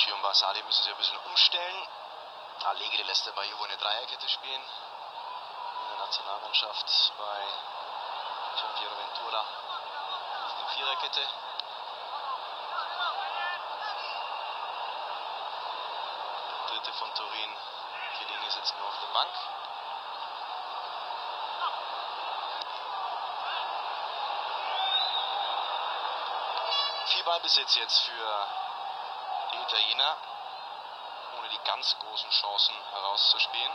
Und Basali müssen sie ein bisschen umstellen. Allegri lässt der Bayo eine Dreierkette spielen. In der Nationalmannschaft bei Ventura auf die Viererkette. Dritte von Turin. Chiellini sitzt nur auf der Bank. Viel Ballbesitz jetzt für die Italiener, ohne die ganz großen Chancen herauszuspielen.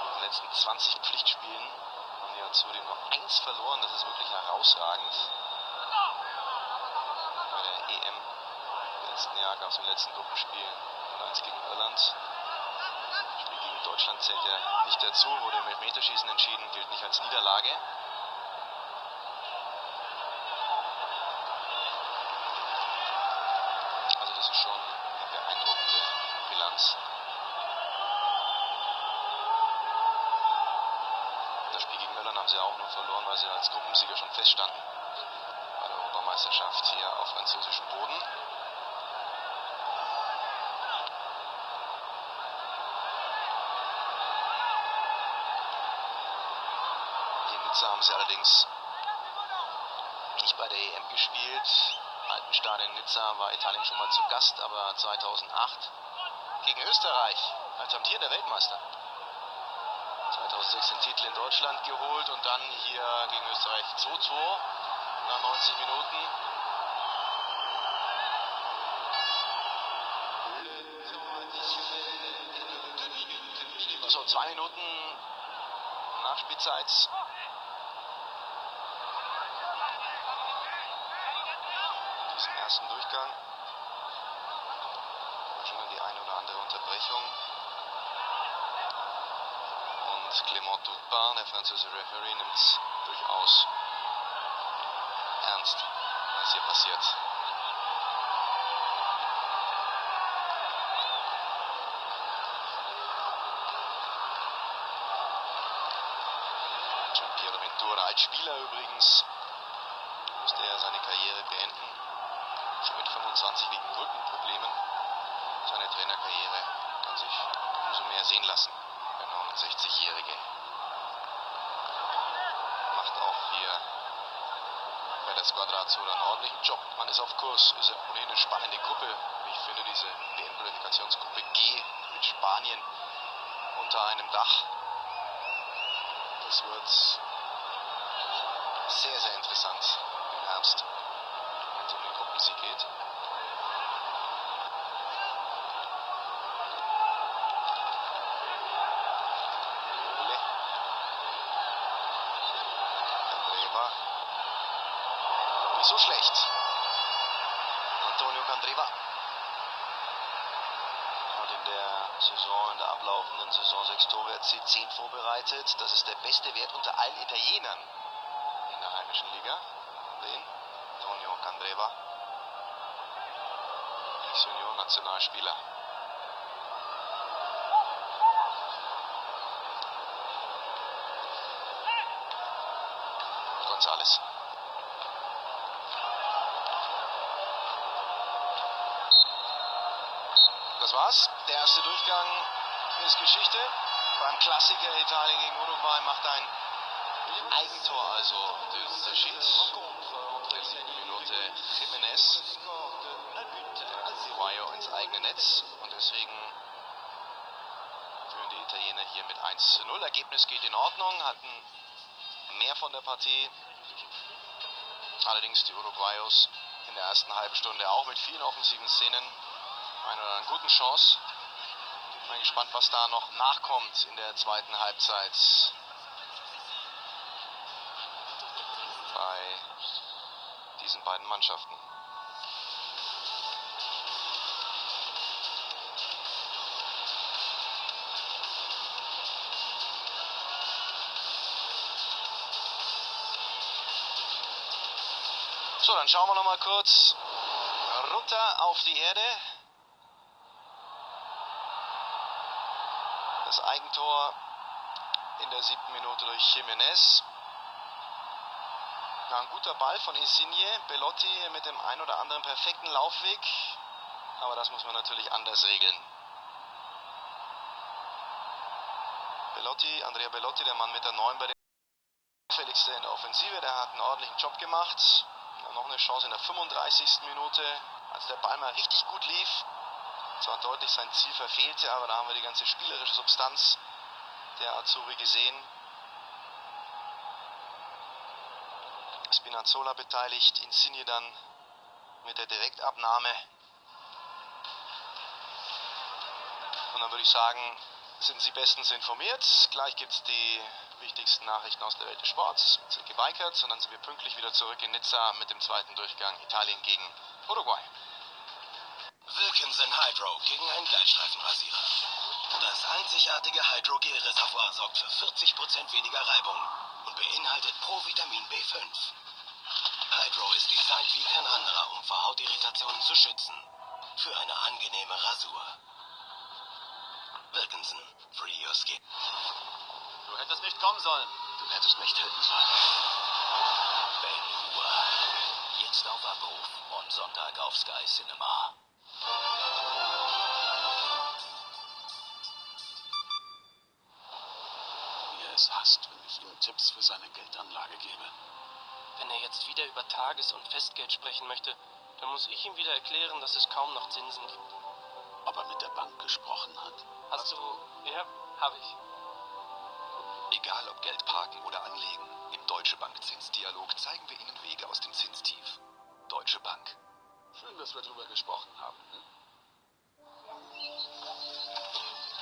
In den letzten 20 Pflichtspielen haben die Azzurri nur 1 verloren. Das ist wirklich herausragend. Bei der EM im letzten Jahr gab es im letzten Gruppenspiel 1 gegen Irland. Das Spiel gegen Deutschland zählt ja nicht dazu, wurde im Elfmeterschießen entschieden, gilt nicht als Niederlage. Das ist schon eine beeindruckende Bilanz. Das Spiel gegen Irland haben sie auch nur verloren, weil sie als Gruppensieger schon feststanden. Bei der Europameisterschaft hier auf französischem Boden. In Nizza haben sie allerdings nicht bei der EM gespielt. Im alten Stadion Nizza war Italien schon mal zu Gast, aber 2008 gegen Österreich als amtierender Weltmeister. 2006 den Titel in Deutschland geholt und dann hier gegen Österreich 2-2 nach 90 Minuten. So, 2 Minuten Nachspielzeit. Im ersten Durchgang schon mal die eine oder andere Unterbrechung und Clément Turpin, der französische Referee, nimmt es durchaus ernst, was hier passiert. Ventura als Spieler übrigens musste er seine Karriere beenden. Schon mit 25 wegen Rückenproblemen. Seine Trainerkarriere kann sich umso mehr sehen lassen. Der 69-Jährige macht auch hier bei der Squadra Azzurra einen ordentlichen Job. Man ist auf Kurs, ist ja ohnehin eine spannende Gruppe. Ich finde diese WM-Qualifikationsgruppe G mit Spanien unter einem Dach. Das wird sehr, sehr interessant im Herbst, wenn es um den Gruppensieg geht. Candreva. Nicht so schlecht. Antonio Candreva hat in der ablaufenden Saison 6 Tore erzielt, 10 vorbereitet. Das ist der beste Wert unter allen Italienern in der heimischen Liga. Den Antonio Candreva, Ex-Union-Nationalspieler. Das war's. Der erste Durchgang ist Geschichte. Beim Klassiker Italien gegen Uruguay macht ein Eigentor also den Unterschied. In der 7. Minute Jiménez. Uruguayo ins eigene Netz. Und deswegen führen die Italiener hier mit 1:0. Ergebnis geht in Ordnung. Hatten mehr von der Partie. Allerdings die Uruguayos in der ersten halben Stunde auch mit vielen offensiven Szenen. Einer oder anderen guten Chance. Bin gespannt, was da noch nachkommt in der zweiten Halbzeit bei diesen beiden Mannschaften. So, dann schauen wir noch mal kurz runter auf die Erde. Das Eigentor in der 7. Minute durch Jiménez. Ja, ein guter Ball von Insigne. Belotti mit dem ein oder anderen perfekten Laufweg. Aber das muss man natürlich anders regeln. Andrea Belotti, der Mann mit der 9 bei den auffälligsten in der Offensive, der hat einen ordentlichen Job gemacht. Ja, noch eine Chance in der 35. Minute, als der Ball mal richtig gut lief. Zwar deutlich sein Ziel verfehlte, aber da haben wir die ganze spielerische Substanz der Azzurri gesehen. Spinazzola beteiligt, Insigne dann mit der Direktabnahme. Und dann würde ich sagen, sind Sie bestens informiert. Gleich gibt es die wichtigsten Nachrichten aus der Welt des Sports. Sind gebikert und dann sind wir pünktlich wieder zurück in Nizza mit dem zweiten Durchgang Italien gegen Uruguay. Wilkinson Hydro gegen einen Gleitstreifenrasierer. Das einzigartige Hydro-Gel-Reservoir sorgt für 40% weniger Reibung und beinhaltet Provitamin B5. Hydro ist designt wie kein anderer, um vor Hautirritationen zu schützen. Für eine angenehme Rasur. Wilkinson, free your skin. Du hättest nicht kommen sollen. Du hättest mich töten sollen. Ben-Hur. Jetzt auf Abruf und Sonntag auf Sky Cinema. Wie er es hasst, wenn ich ihm Tipps für seine Geldanlage gebe. Wenn er jetzt wieder über Tages- und Festgeld sprechen möchte, dann muss ich ihm wieder erklären, dass es kaum noch Zinsen gibt. Ob er mit der Bank gesprochen hat. Hast du? Ja, habe ich. Egal ob Geld parken oder anlegen, im Deutsche Bank Zinsdialog zeigen wir Ihnen Wege aus dem Zinstief. Deutsche Bank. Schön, dass wir drüber gesprochen haben.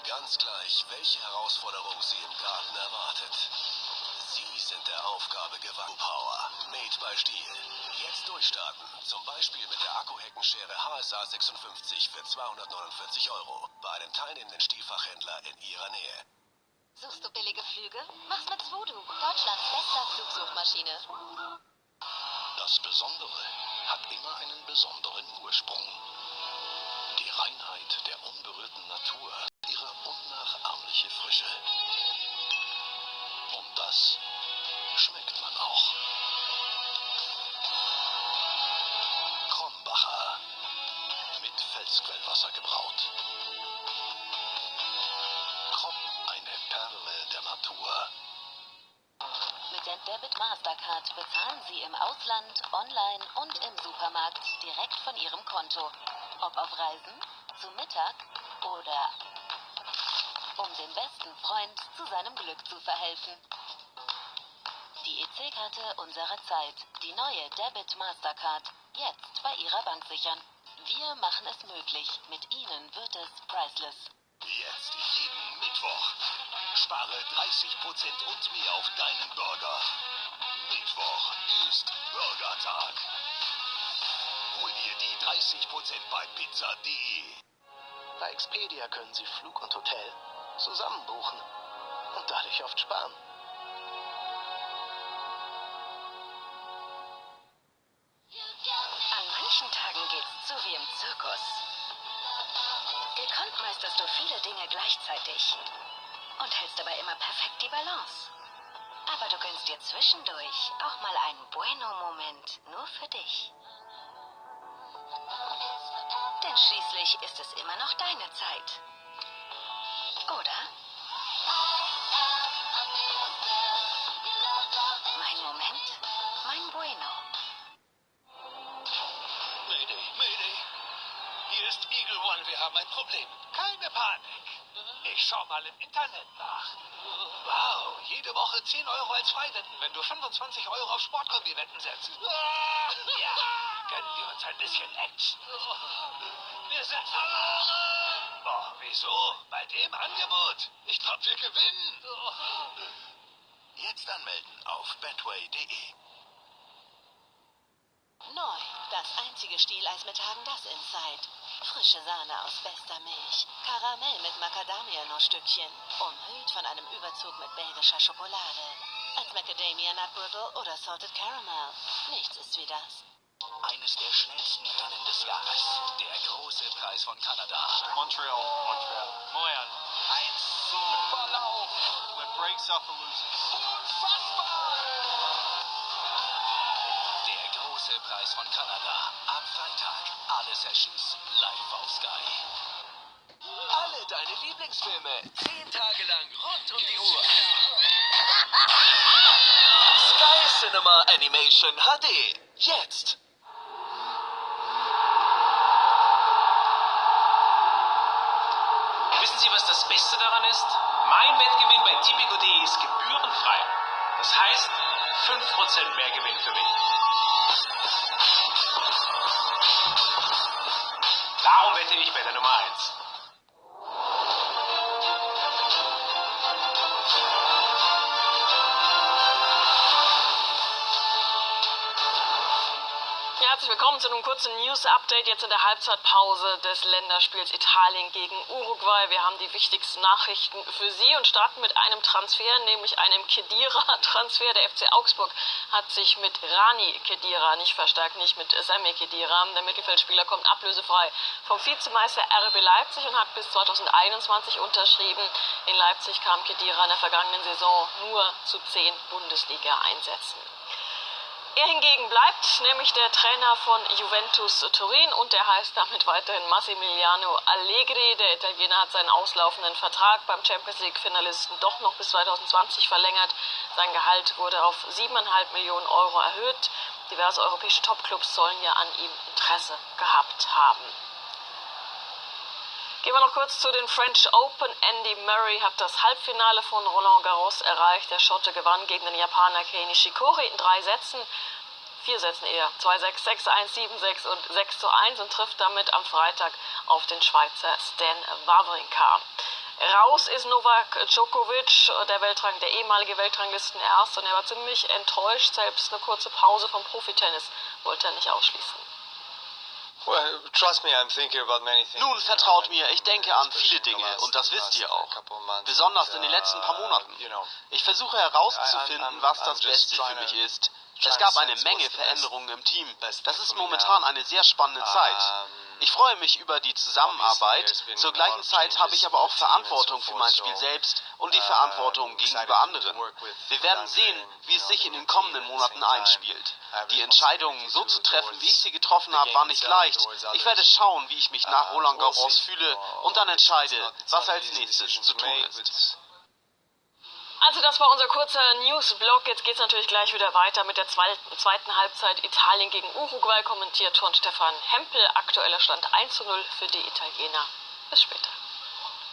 Ganz gleich, welche Herausforderung Sie im Garten erwartet. Sie sind der Aufgabe gewandt. Power, made by Stihl. Jetzt durchstarten. Zum Beispiel mit der Akkuheckenschere HSA 56 für 249 € bei einem teilnehmenden Stihlfachhändler in Ihrer Nähe. Suchst du billige Flüge? Mach's mit Swoodoo, Deutschlands bester Flugsuchmaschine. Das Besondere hat immer einen besonderen Ursprung. Die Reinheit der unberührten Natur, ihre unnachahmliche Frische. Und das schmeckt man auch. Krombacher. Mit Felsquellwasser gebraut. Eine Perle der Natur. Mit der Debit Mastercard bezahlen Sie im Ausland, online und im Supermarkt direkt von Ihrem Konto. Ob auf Reisen, zu Mittag oder um dem besten Freund zu seinem Glück zu verhelfen. Die EC-Karte unserer Zeit, die neue Debit Mastercard, jetzt bei Ihrer Bank sichern. Wir machen es möglich. Mit Ihnen wird es priceless. Jetzt jeden Mittwoch. Spare 30% und mehr auf deinen Burger. Mittwoch ist Burgertag. Hol dir die 30% bei pizza.de. Bei Expedia können Sie Flug und Hotel zusammen buchen und dadurch oft sparen. An manchen Tagen geht's zu wie im Zirkus. Gekonnt meisterst du viele Dinge gleichzeitig und hältst dabei immer perfekt die Balance. Aber du gönnst dir zwischendurch auch mal einen Bueno-Moment nur für dich. Denn Schließlich ist es immer noch deine Zeit. Oder? Mein Moment, mein Bueno. Mayday, Mayday. Hier ist Eagle One, wir haben ein Problem. Keine Panik. Ich schau mal im Internet nach. Wow, jede Woche 10 Euro als Freiwetten, wenn du 25 Euro auf Sportkombi-Wetten setzt. Ja, gönnen wir uns ein bisschen Action. Wir sind verloren. Oh, wieso? Bei dem Angebot? Ich glaub, wir gewinnen. Jetzt anmelden auf betway.de. Neu, das einzige Stieleis mit Häagen-Dazs Inside. Frische Sahne aus bester Milch, Karamell mit Macadamia-Nussstückchen, umhüllt von einem Überzug mit belgischer Schokolade. Als Macadamia Nut Brittle oder Salted Caramel. Nichts ist wie das. Eines der schnellsten Rennen des Jahres. Der große Preis von Kanada. Montreal. Montreal. Ein super Lauf. When breaks up the losers. Unfassbar! Der große Preis von Kanada. Ab Freitag. Alle Sessions live auf Sky. Alle deine Lieblingsfilme 10 Tage lang rund um die Uhr. Sky Cinema Animation HD. Jetzt. Wissen Sie, was das Beste daran ist? Mein Wettgewinn bei tipico.de ist gebührenfrei. Das heißt, 5% mehr Gewinn für mich. Darum wette ich bei der Nummer 1. Herzlich willkommen zu einem kurzen News-Update jetzt in der Halbzeitpause des Länderspiels Italien gegen Uruguay. Wir haben die wichtigsten Nachrichten für Sie und starten mit einem Transfer, nämlich einem Khedira-Transfer. Der FC Augsburg hat sich mit Rani Khedira nicht verstärkt, nicht mit Sami Khedira. Der Mittelfeldspieler kommt ablösefrei vom Vizemeister RB Leipzig und hat bis 2021 unterschrieben. In Leipzig kam Khedira in der vergangenen Saison nur zu 10 Bundesliga-Einsätzen. Er hingegen bleibt, nämlich der Trainer von Juventus Turin und der heißt damit weiterhin Massimiliano Allegri. Der Italiener hat seinen auslaufenden Vertrag beim Champions-League-Finalisten doch noch bis 2020 verlängert. Sein Gehalt wurde auf 7,5 Millionen Euro erhöht. Diverse europäische Topclubs sollen ja an ihm Interesse gehabt haben. Gehen wir noch kurz zu den French Open. Andy Murray hat das Halbfinale von Roland Garros erreicht. Der Schotte gewann gegen den Japaner Kei Nishikori in 3 Sätzen. 4 Sätzen eher. 2-6, 6-1, 7-6 und 6-1 und trifft damit am Freitag auf den Schweizer Stan Wawrinka. Raus ist Novak Djokovic, der ehemalige Weltranglistenerste, und er war ziemlich enttäuscht. Selbst eine kurze Pause vom Profitennis wollte er nicht ausschließen. Nun, vertraut mir, ich denke an viele Dinge und das wisst ihr auch. Besonders in den letzten paar Monaten. Ich versuche herauszufinden, was das Beste für mich ist. Es gab eine Menge Veränderungen im Team. Das ist momentan eine sehr spannende Zeit. Ich freue mich über die Zusammenarbeit. Zur gleichen Zeit habe ich aber auch Verantwortung für mein Spiel selbst und die Verantwortung gegenüber anderen. Wir werden sehen, wie es sich in den kommenden Monaten einspielt. Die Entscheidungen so zu treffen, wie ich sie getroffen habe, war nicht leicht. Ich werde schauen, wie ich mich nach Roland Garros fühle und dann entscheide, was als nächstes zu tun ist. Also das war unser kurzer News-Blog. Jetzt geht es natürlich gleich wieder weiter mit der zweiten Halbzeit Italien gegen Uruguay, kommentiert von Stefan Hempel. Aktueller Stand 1:0 für die Italiener. Bis später.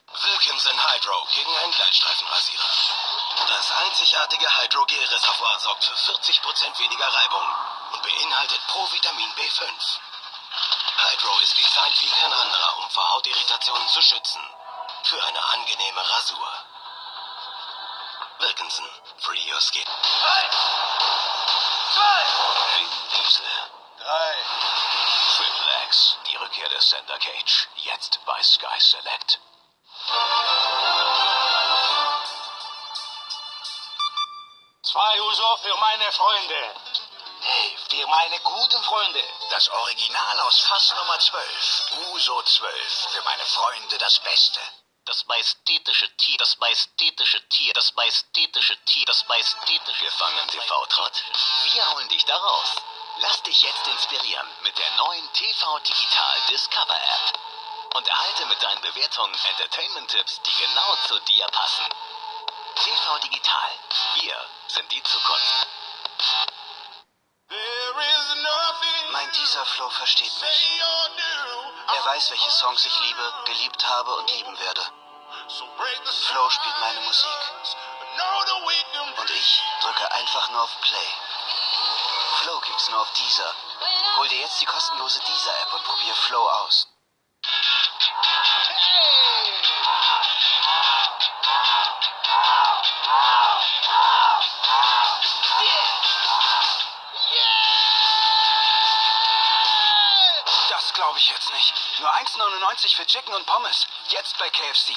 Wilkinson Hydro gegen einen Gleitstreifenrasierer. Das einzigartige Hydro-Gel-Reservoir sorgt für 40% weniger Reibung und beinhaltet Provitamin B5. Hydro ist designt wie kein anderer, um vor Hautirritationen zu schützen. Für eine angenehme Rasur. Wilkinson, free your skin. 3, 2, Vin Diesel. 3. Triple X, die Rückkehr des Center Cage. Jetzt bei Sky Select. Zwei Uso für meine Freunde. Hey, für meine guten Freunde. Das Original aus Fass Nummer 12. Uso 12. Für meine Freunde das Beste. Das majestätische Tier, das majestätische Tier, das majestätische Tier, das majestätische Gefangen TV-Trott. Wir holen dich da raus. Lass dich jetzt inspirieren mit der neuen TV Digital Discover App und erhalte mit deinen Bewertungen Entertainment-Tipps, die genau zu dir passen. TV Digital. Wir sind die Zukunft. Mein Deezer-Flow versteht mich. Er weiß, welche Songs ich liebe, geliebt habe und lieben werde. Flow spielt meine Musik. Und ich drücke einfach nur auf Play. Flow gibt's nur auf Deezer. Hol dir jetzt die kostenlose Deezer-App und probier Flow aus. Das glaube ich jetzt nicht. Nur 1,99 für Chicken und Pommes. Jetzt bei KFC.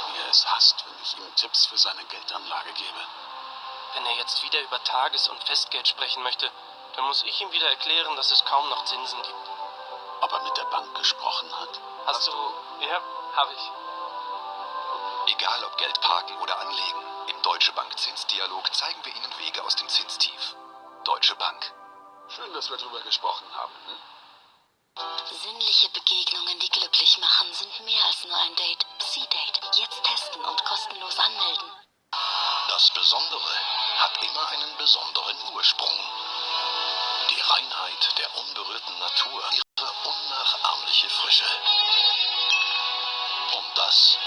Wie er es hasst, wenn ich ihm Tipps für seine Geldanlage gebe. Wenn er jetzt wieder über Tages- und Festgeld sprechen möchte, dann muss ich ihm wieder erklären, dass es kaum noch Zinsen gibt. Ob er mit der Bank gesprochen hat? Hast du? Ja, habe ich. Egal ob Geld parken oder anlegen, im Deutsche Bank Zinsdialog zeigen wir Ihnen Wege aus dem Zinstief. Deutsche Bank. Schön, dass wir drüber gesprochen haben. Sinnliche Begegnungen, die glücklich machen, sind mehr als nur ein Date. C-Date. Jetzt testen und kostenlos anmelden. Das Besondere hat immer einen besonderen Ursprung. Die Reinheit der unberührten Natur, ihre unnachahmliche Frische. Und das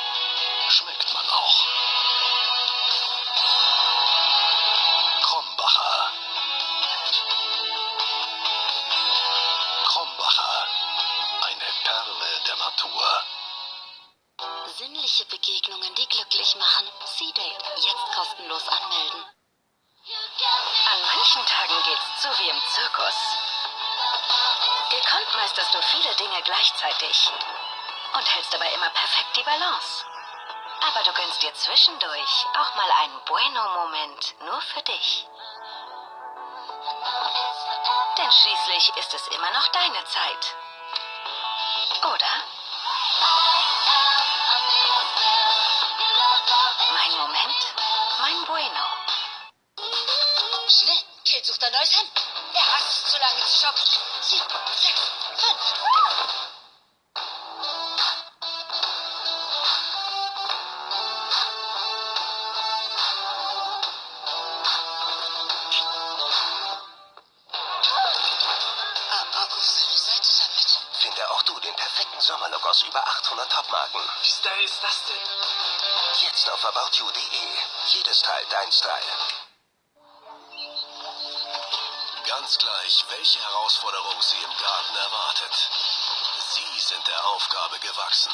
schmeckt man auch. Krombacher. Krombacher. Eine Perle der Natur. Sinnliche Begegnungen, die glücklich machen. C-Date. Jetzt kostenlos anmelden. An manchen Tagen geht's zu wie im Zirkus. Gekonnt meisterst du viele Dinge gleichzeitig und hältst dabei immer perfekt die Balance. Aber du gönnst dir zwischendurch auch mal einen Bueno-Moment nur für dich. Denn schließlich ist es immer noch deine Zeit. Oder? Mein Moment, mein Bueno. Schnell, Kate sucht ein neues Hemd. Er hasst es, zu lange zu shoppen. 7, 6, 5. Aber auf seine Seite damit. Finde auch du den perfekten Sommerlook aus über 800 Topmarken. Wie Style ist das denn? Jetzt auf aboutyou.de. Jedes Teil dein Style. Ganz gleich, welche Herausforderung Sie im Garten erwartet. Sie sind der Aufgabe gewachsen.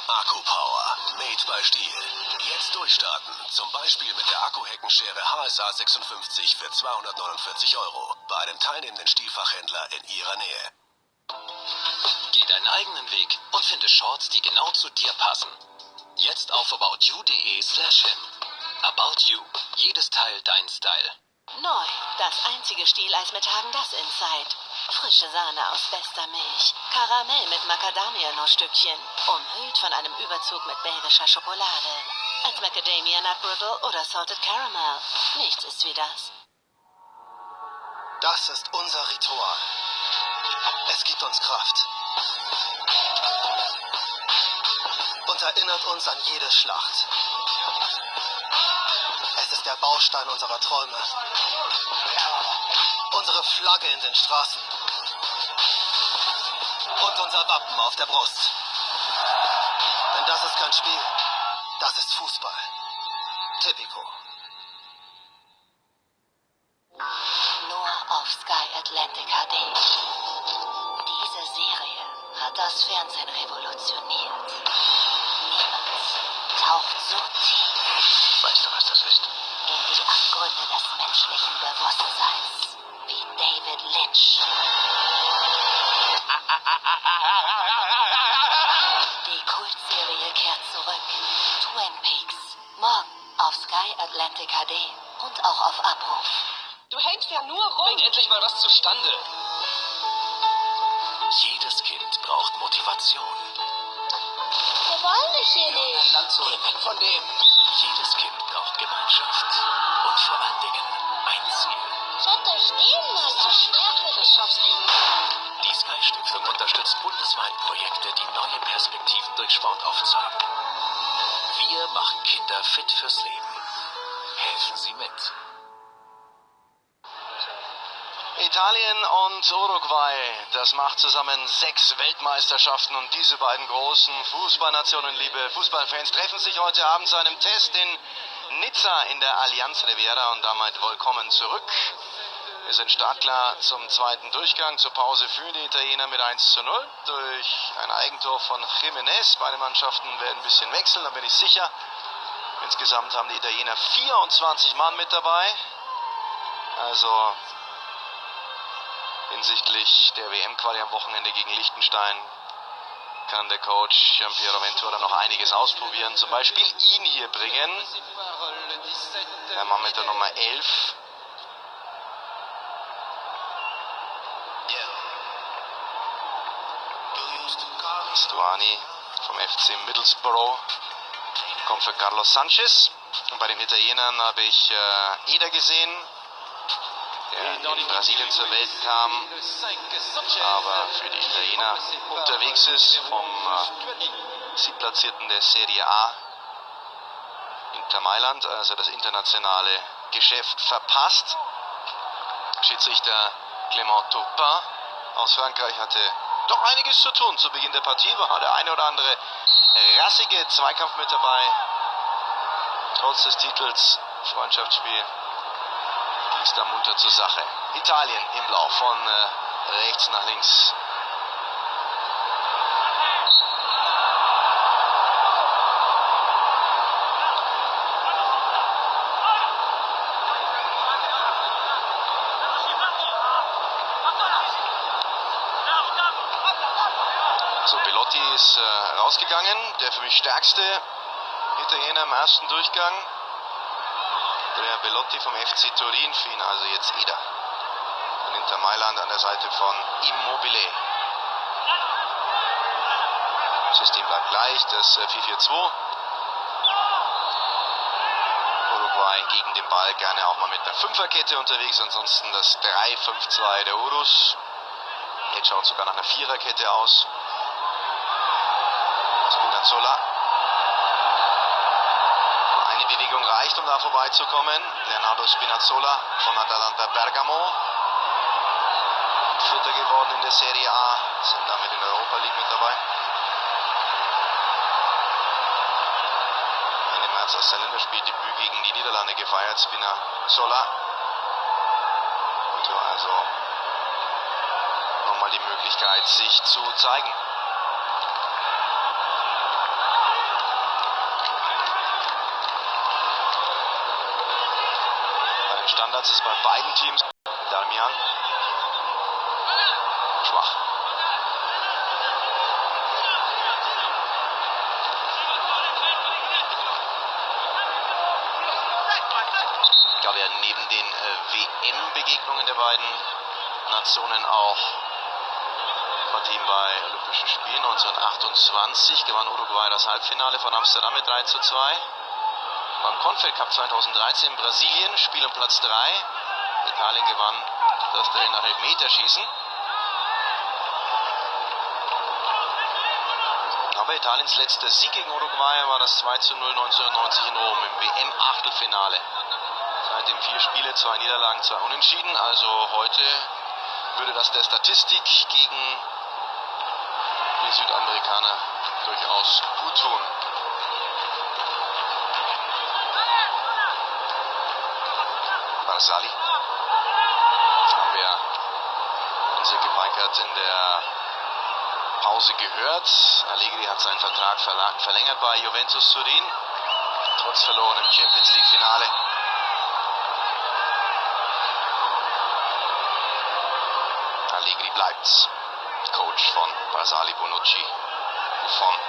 Akkupower, made by Stihl. Jetzt durchstarten. Zum Beispiel mit der Akkuheckenschere HSA 56 für 249 € bei einem teilnehmenden Stihlfachhändler in Ihrer Nähe. Geh deinen eigenen Weg und finde Shorts, die genau zu dir passen. Jetzt auf aboutyou.de/him. About You. Jedes Teil dein Style. Neu, das einzige Stieleis mit Häagen-Dazs Inside. Frische Sahne aus bester Milch, Karamell mit Macadamia-Nussstückchen, umhüllt von einem Überzug mit belgischer Schokolade. Als Macadamia Nut Brittle oder Salted Caramel. Nichts ist wie das. Das ist unser Ritual. Es gibt uns Kraft. Und erinnert uns an jede Schlacht. Es ist der Baustein unserer Träume. Unsere Flagge in den Straßen. Und unser Wappen auf der Brust. Denn das ist kein Spiel. Das ist Fußball. Tipico. Nur auf Sky Atlantic HD. Diese Serie hat das Fernsehen revolutioniert. Niemand taucht so tief. Weißt du, was das ist? In die Abgründe des menschlichen Bewusstseins. Wie David Lynch. Die Kultserie kehrt zurück. Twin Peaks. Morgen auf Sky Atlantic HD und auch auf Abruf. Du hängst ja nur rum. Bring endlich mal was zustande. Jedes Kind braucht Motivation. Wir wollen dich hier nicht. Land zurück. Weg von dem. Jedes Kind braucht Gemeinschaft. Und vor allen Dingen stehen lassen. Das schaffst du. Die Sky Stiftung unterstützt bundesweit Projekte, die neue Perspektiven durch Sport aufzeigen. Wir machen Kinder fit fürs Leben. Helfen Sie mit. Italien und Uruguay, das macht zusammen 6 Weltmeisterschaften und diese beiden großen Fußballnationen, liebe Fußballfans, treffen sich heute Abend zu einem Test in Nizza in der Allianz Riviera und damit willkommen zurück. Wir sind startklar zum zweiten Durchgang. Zur Pause führen die Italiener mit 1:0 durch ein Eigentor von Jiménez. Beide Mannschaften werden ein bisschen wechseln, da bin ich sicher. Insgesamt haben die Italiener 24 Mann mit dabei. Also hinsichtlich der WM-Quali am Wochenende gegen Liechtenstein kann der Coach Gianpiero Ventura noch einiges ausprobieren. Zum Beispiel ihn hier bringen. Der Mann mit der Nummer 11. Stuani vom FC Middlesbrough kommt für Carlos Sanchez. Und bei den Italienern habe ich Eder gesehen, der in Brasilien zur Welt kam, aber für die Italiener unterwegs ist, vom Siebtplatzierten der Serie A Inter Mailand, also das internationale Geschäft verpasst. Schiedsrichter Clément Turpin aus Frankreich hatte doch einiges zu tun zu Beginn der Partie, war der eine oder andere rassige Zweikampf mit dabei. Trotz des Titels Freundschaftsspiel ging es da munter zur Sache. Italien im Blau von rechts nach links. So, Belotti ist rausgegangen, der für mich stärkste Italiener im ersten Durchgang. Der Belotti vom FC Turin, für ihn also jetzt Eder. Von Inter Mailand an der Seite von Immobile. System bleibt gleich, das 4-4-2. Uruguay gegen den Ball gerne auch mal mit einer Fünferkette unterwegs, ansonsten das 3-5-2 der Urus. Jetzt schaut sogar nach einer Viererkette aus. Spinazzola. Eine Bewegung reicht, um da vorbeizukommen. Leonardo Spinazzola von Atalanta Bergamo. Vierter geworden in der Serie A. Sind damit in der Europa League mit dabei. Ende März als sein Länderspieldebüt gegen die Niederlande gefeiert. Spinazzola. Und also nochmal die Möglichkeit, sich zu zeigen. Standards ist bei beiden Teams Darmian schwach. Da werden neben den WM-Begegnungen der beiden Nationen auch Partien bei Olympischen Spielen. 1928 gewann Uruguay das Halbfinale von Amsterdam mit 3:2. Beim Confed Cup 2013 in Brasilien, Spiel um Platz 3. Italien gewann das Duell nach Elfmeterschießen. Aber Italiens letzter Sieg gegen Uruguay war das 2:0 1990 in Rom im WM-Achtelfinale. Seitdem 4 Spiele, 2 Niederlagen, 2 Unentschieden. Also heute würde das der Statistik gegen die Südamerikaner durchaus gut tun. Barzali haben wir unser Gebankert in der Pause gehört. Allegri hat seinen Vertrag verlängert bei Juventus Turin, trotz verlorenem Champions League Finale. Allegri bleibt Coach von Barzali, Bonucci, Buffon.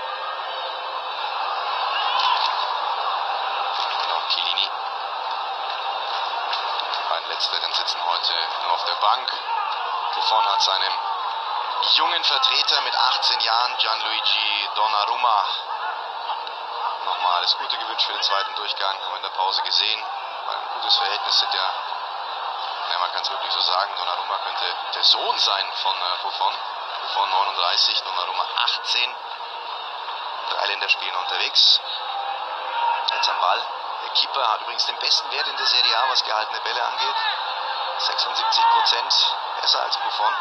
Chiellini. Die beiden Letzteren sitzen heute nur auf der Bank. Buffon hat seinem jungen Vertreter mit 18 Jahren, Gianluigi Donnarumma, nochmal alles Gute gewünscht für den zweiten Durchgang. Haben wir in der Pause gesehen. Ein gutes Verhältnis, sind ja Ja, man kann es wirklich so sagen. Donnarumma könnte der Sohn sein von Buffon. Buffon 39, Donnarumma 18. 3 Länderspielen unterwegs. Jetzt am Ball. Der Keeper hat übrigens den besten Wert in der Serie A, was gehaltene Bälle angeht. 76%, besser als Buffon.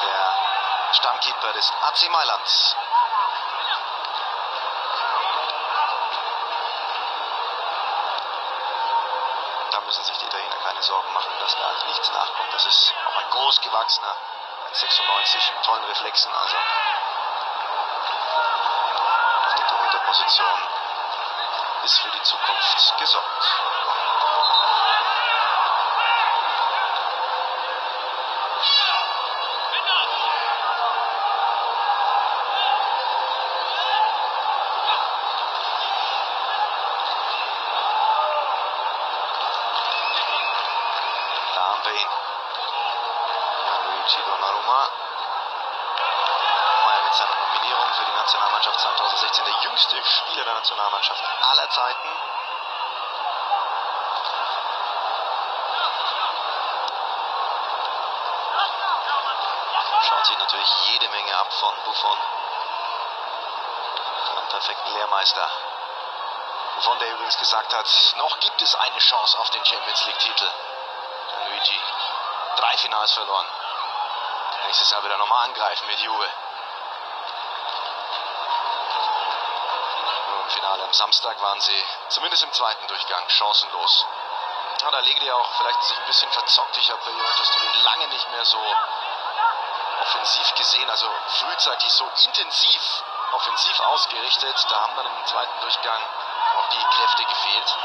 Der Stammkeeper des AC Mailand. Da müssen sich die Italiener keine Sorgen machen, dass da nichts nachkommt. Das ist auch ein großgewachsener, 1,96 mit tollen Reflexen. Also auf der Torhüterposition ist für die Zukunft gesorgt. Da haben wir ihn. Luigi Donnarumma. Mal mit seiner Nominierung für die Nationalmannschaft 2016 der jüngste Spieler der Nationalmannschaft aller Zeiten. Schaut sich natürlich jede Menge ab von Buffon. Einen perfekten Lehrmeister. Buffon, der übrigens gesagt hat, noch gibt es eine Chance auf den Champions League-Titel. Luigi, 3 Finals verloren. Nächstes Jahr wieder nochmal angreifen mit Juve. Nur im Finale am Samstag waren sie, zumindest im zweiten Durchgang, chancenlos. Ja, da Allegri auch vielleicht sich ein bisschen verzockt. Ich habe bei Juventus Turin lange nicht mehr so offensiv gesehen, also frühzeitig so intensiv offensiv ausgerichtet. Da haben dann im zweiten Durchgang auch die Kräfte gefehlt.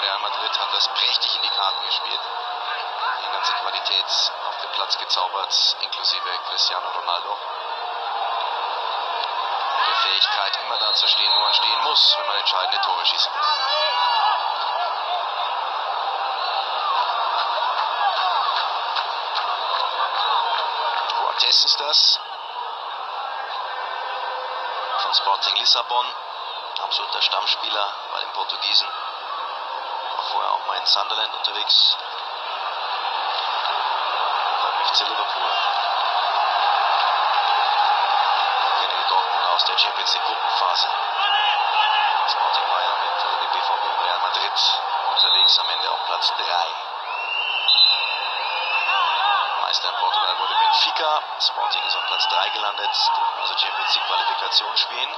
Real Madrid hat das prächtig in die Karten gespielt. Die ganze Qualität auf den Platz gezaubert, inklusive Cristiano Ronaldo. Und der Fähigkeit, immer da zu stehen, wo man stehen muss, wenn man entscheidende Tore schießen will. Cortés ist das. Von Sporting Lissabon. Absoluter Stammspieler bei den Portugiesen. War vorher auch mal in Sunderland unterwegs. FC Liverpool. Kennen die Dortmunder aus der Champions League Gruppenphase. Sporting war ja mit dem BVB und Real Madrid unterwegs, am Ende auf Platz 3. Meister in Portugal wurde Benfica. Sporting ist auf Platz 3 gelandet, dürfen also Champions League Qualifikation spielen.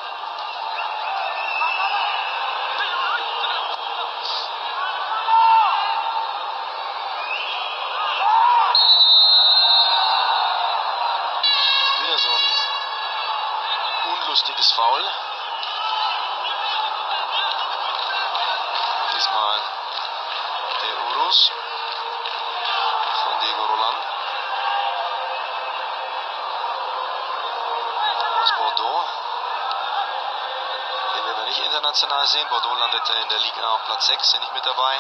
So ein unlustiges Foul. Diesmal der Urus von Diego Roland aus Bordeaux. Den werden wir nicht international sehen. Bordeaux landete in der Liga auf Platz 6, sind nicht mit dabei.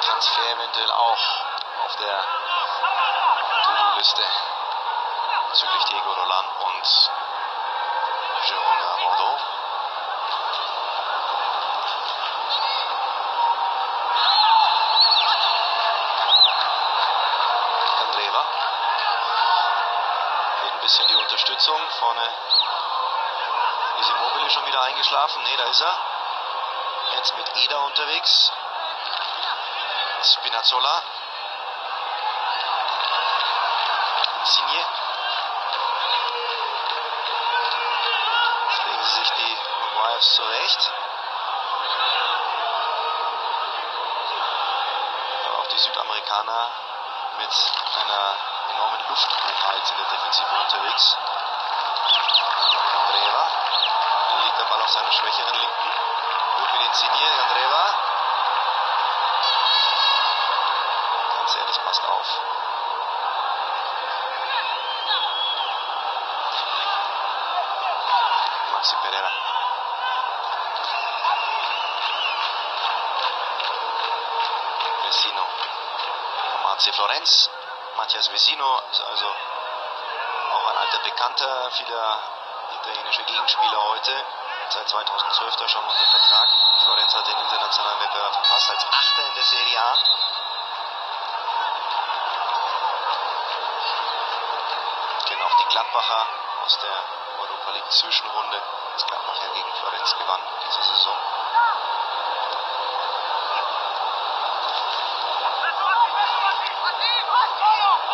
Transfer eventuell auch auf der To-Do-Liste bezüglich Diego Roland und Jérôme Bordeaux. Candreva wird ein bisschen die Unterstützung. Vorne ist Immobile schon wieder eingeschlafen. Ne, da ist er. Jetzt mit Eder unterwegs. Spinazzola. Insigne. Jetzt legen sie sich die Uruguayers zurecht. Aber auch die Südamerikaner mit einer enormen Lufthoheit in der Defensive unterwegs. Candreva. Hier liegt der Ball auf seiner schwächeren Linken. Gut mit Insigne. Candreva. Das passt auf. Maxi Pereira. Vecino vom AC Florenz. Matthias Vecino ist also auch ein alter Bekannter vieler italienischer Gegenspieler heute. Seit 2012 da schon unter Vertrag. Florenz hat den internationalen Wettbewerb verpasst, als Achter in der Serie A. Kennen auch die Gladbacher aus der Europa League Zwischenrunde, als Gladbach ja gegen Florenz gewann diese Saison.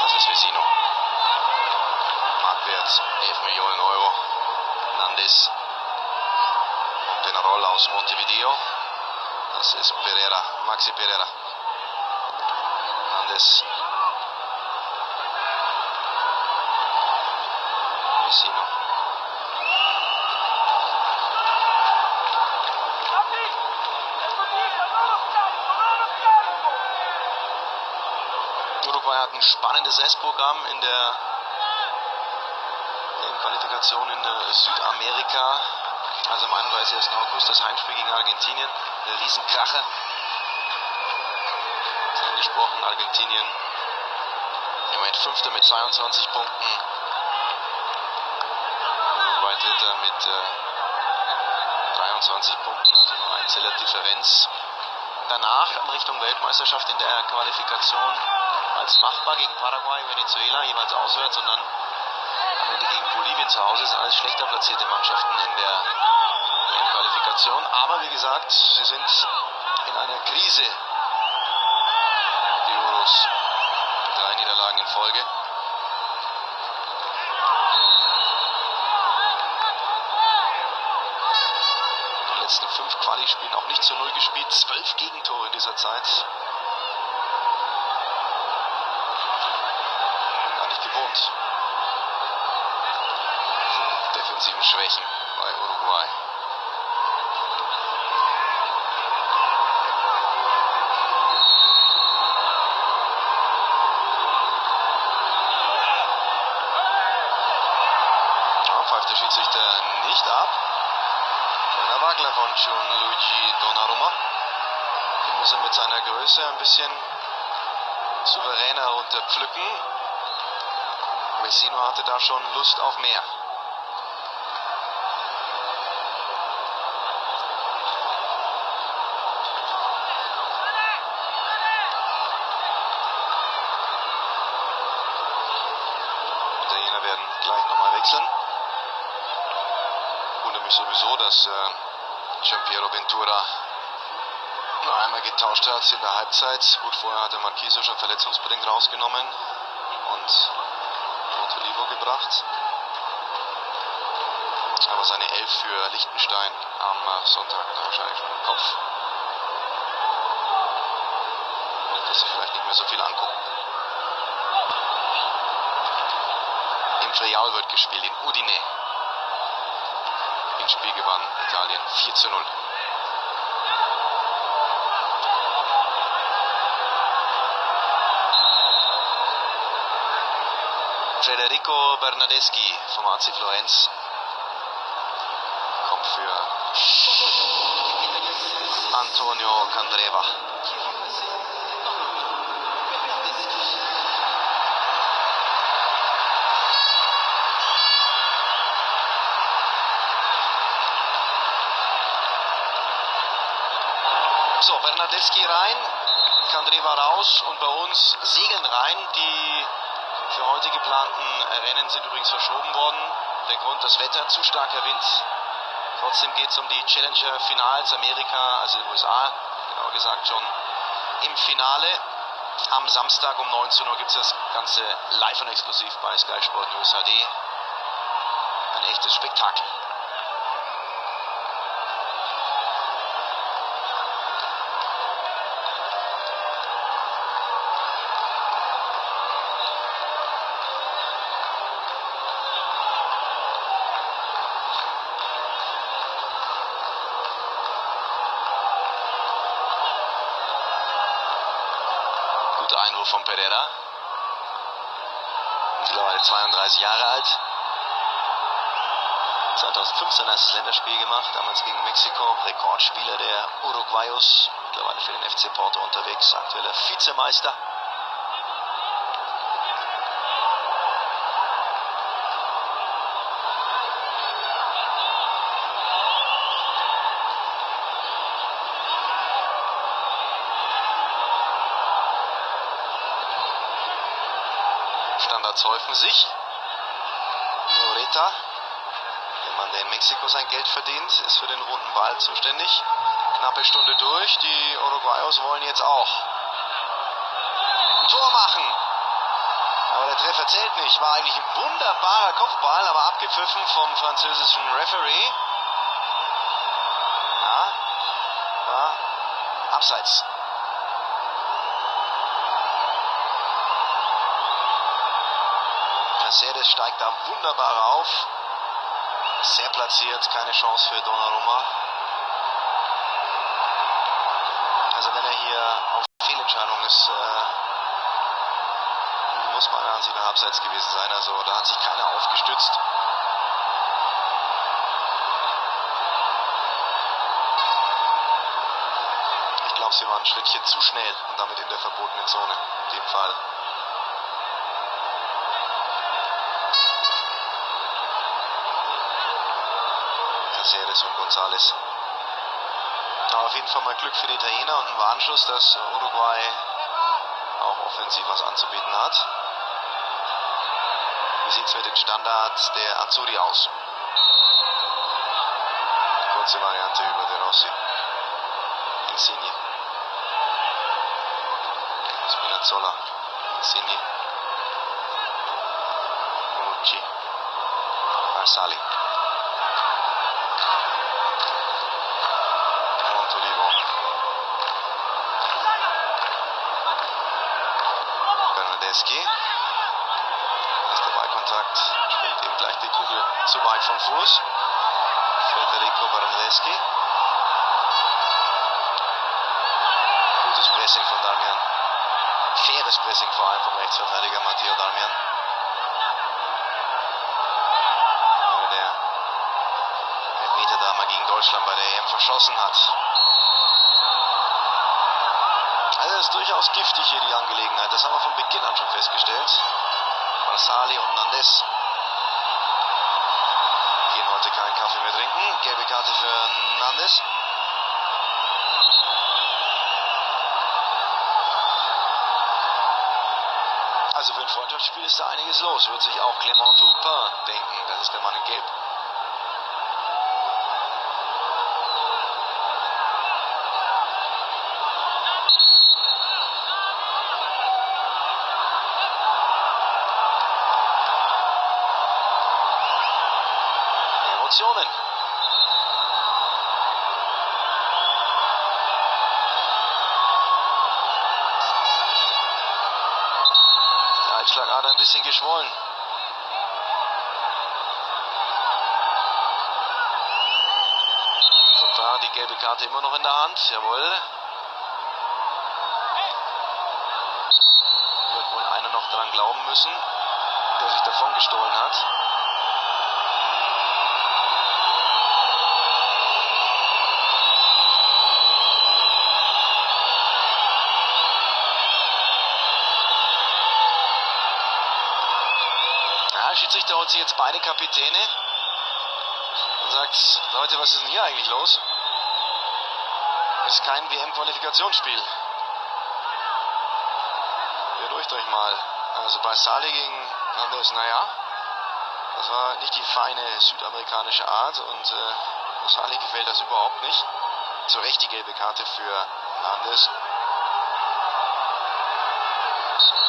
Das ist Vesino. Marktwert 11 Millionen Euro. Nandes. Und Penarol aus Montevideo. Das ist Pereira, Maxi Pereira. Nandes. Vesino. Uruguay hat ein spannendes Restprogramm in der Qualifikation in Südamerika. Also am 31. August das Heimspiel gegen Argentinien. Der Riesenkracher. Das angesprochen, Argentinien im Moment Fünfter mit 22 Punkten. Uruguay Dritter mit 23 Punkten, also nur ein Zeller Differenz. Danach in Richtung Weltmeisterschaft in der Qualifikation als machbar gegen Paraguay, Venezuela, jeweils auswärts, und dann am Ende gegen Bolivien zu Hause. Sind alles schlechter platzierte Mannschaften in der Qualifikation. Aber wie gesagt, sie sind in einer Krise, die Urus. 3 Niederlagen in Folge. In den letzten 5 Quali-Spielen auch nicht zu 0 gespielt. 12 Gegentore in dieser Zeit. Gar nicht gewohnt. Diese defensiven Schwächen bei Uruguay. Pfeift der Schiedsrichter nicht ab. Der Wagler von Gianluigi Donnarumma. Den muss er mit seiner Größe ein bisschen souveräner runterpflücken. Vesino hatte da schon Lust auf mehr. Die Italiener werden gleich nochmal wechseln. Wundert mich sowieso, dass Gianpiero Ventura noch einmal getauscht hat in der Halbzeit. Gut, vorher hat er Marquiso schon verletzungsbedingt rausgenommen und Montolivo gebracht. Aber seine 11 für Liechtenstein am Sonntag hat er wahrscheinlich schon im Kopf. Wird sich vielleicht nicht mehr so viel angucken. Im Real wird gespielt, in Udine. Im Spiel gewann Italien 4:0. Federico Bernardeschi vom AC Florenz kommt für Antonio Candreva. So, Bernardeschi rein, Candreva raus, und bei uns segeln rein. Die für heute geplanten Rennen sind übrigens verschoben worden. Der Grund, das Wetter, zu starker Wind. Trotzdem geht es um die Challenger-Finals. Amerika, also die USA, genauer gesagt schon im Finale. Am Samstag um 19 Uhr gibt es das Ganze live und exklusiv bei Sky Sport News HD. Ein echtes Spektakel. Einwurf von Pereira. Mittlerweile 32 Jahre alt. 2015 hat das Länderspiel gemacht, damals gegen Mexiko. Rekordspieler der Uruguayos. Mittlerweile für den FC Porto unterwegs. Aktueller Vizemeister. Standards häufen sich. Moreta, der Mann, der in Mexiko sein Geld verdient, ist für den runden Ball zuständig. Knappe Stunde durch. Die Uruguayos wollen jetzt auch ein Tor machen. Aber der Treffer zählt nicht. War eigentlich ein wunderbarer Kopfball, aber abgepfiffen vom französischen Referee. Ja, war abseits. Caceres steigt da wunderbar auf. Sehr platziert, keine Chance für Donnarumma. Also wenn er hier auf Fehlentscheidung ist, muss meiner Ansicht nach abseits gewesen sein. Also da hat sich keiner aufgestützt. Ich glaube, sie waren ein Schrittchen zu schnell und damit in der verbotenen Zone in dem Fall. Caceres und González. Aber auf jeden Fall mal Glück für die Italiener und ein Warnschuss, dass Uruguay auch offensiv was anzubieten hat. Wie sieht es mit den Standards der Azzurri aus? Kurze Variante über De Rossi. Insigne. Spinazzola. Insigne. Bonucci. Marsali. Montolivo. Bernardeschi. Erster Ballkontakt. Springt ihm gleich die Kugel zu weit vom Fuß. Federico Bernardeschi. Gutes Pressing von Darmian. Faires Pressing vor allem vom Rechtsverteidiger Matteo Darmian. Der Elfmeter-Dame gegen Deutschland bei der EM verschossen hat. Also das ist durchaus giftig hier die Angelegenheit. Das haben wir von Beginn an schon festgestellt. Marsali und Nandes gehen heute keinen Kaffee mehr trinken. Gelbe Karte für Nandes. Also für ein Freundschaftsspiel ist da einiges los. Wird sich auch Clément Turpin denken. Das ist der Mann in Gelb. Emotionen. Der Halsschlagader ein bisschen geschwollen. Turpin, die gelbe Karte immer noch in der Hand. Jawohl. Wird wohl einer noch dran glauben müssen, der sich davon gestohlen hat. Der Schiedsrichter holt sich jetzt beide Kapitäne und sagt, Leute, was ist denn hier eigentlich los? Das ist kein WM-Qualifikationsspiel. Beruhigt euch mal. Also bei Saleh gegen Nandes, naja, das war nicht die feine südamerikanische Art und Saleh gefällt das überhaupt nicht. Zu Recht die gelbe Karte für Nandes.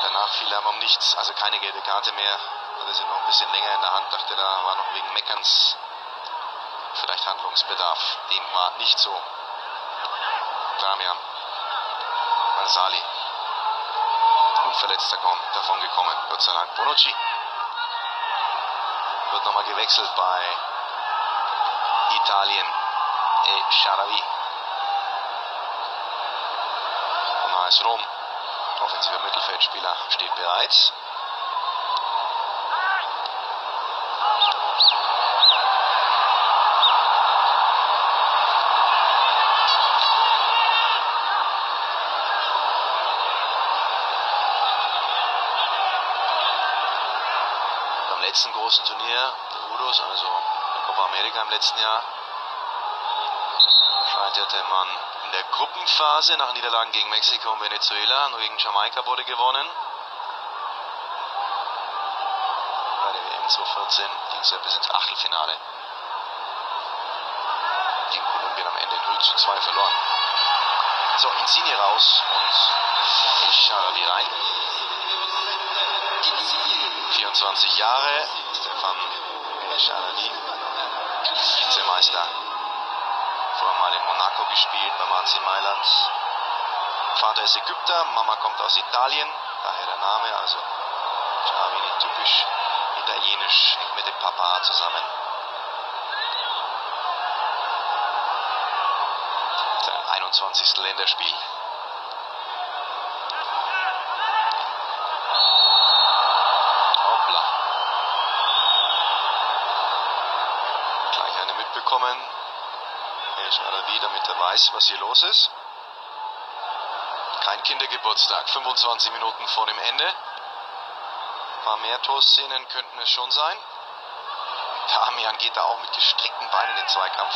Danach fiel er um nichts, also keine gelbe Karte mehr. Hatte sie noch ein bisschen länger in der Hand, dachte, da war noch wegen Meckerns vielleicht Handlungsbedarf. Dem war nicht so. Damian. Marsali. Unverletzt davon gekommen, Gott sei Dank. Bonucci. Wird nochmal gewechselt bei Italien. Sharawi. Von AS Rom. Offensiver Mittelfeldspieler steht bereit. Beim letzten großen Turnier der Udos, also der Copa America im letzten Jahr, scheiterte man in der Gruppenphase nach Niederlagen gegen Mexiko und Venezuela. Nur gegen Jamaika wurde gewonnen. der WM 2014 ging es ja bis ins Achtelfinale. Gegen Kolumbien am Ende 0:2 verloren. So, Insigne raus und Charavi rein. 24 Jahre, Stefan Charavi, Vizemeister. Vorher mal in Monaco gespielt, beim AC Mailand. Vater ist Ägypter, Mama kommt aus Italien, daher der Name, also Charavi nicht typisch italienisch, hängt mit dem Papa zusammen. Sein 21. Länderspiel. Hoppla. Gleich eine mitbekommen. Charavi, damit er weiß, was hier los ist. Kein Kindergeburtstag, 25 Minuten vor dem Ende. Ein paar mehr Torszenen könnten es schon sein. Damian geht da auch mit gestreckten Beinen in den Zweikampf.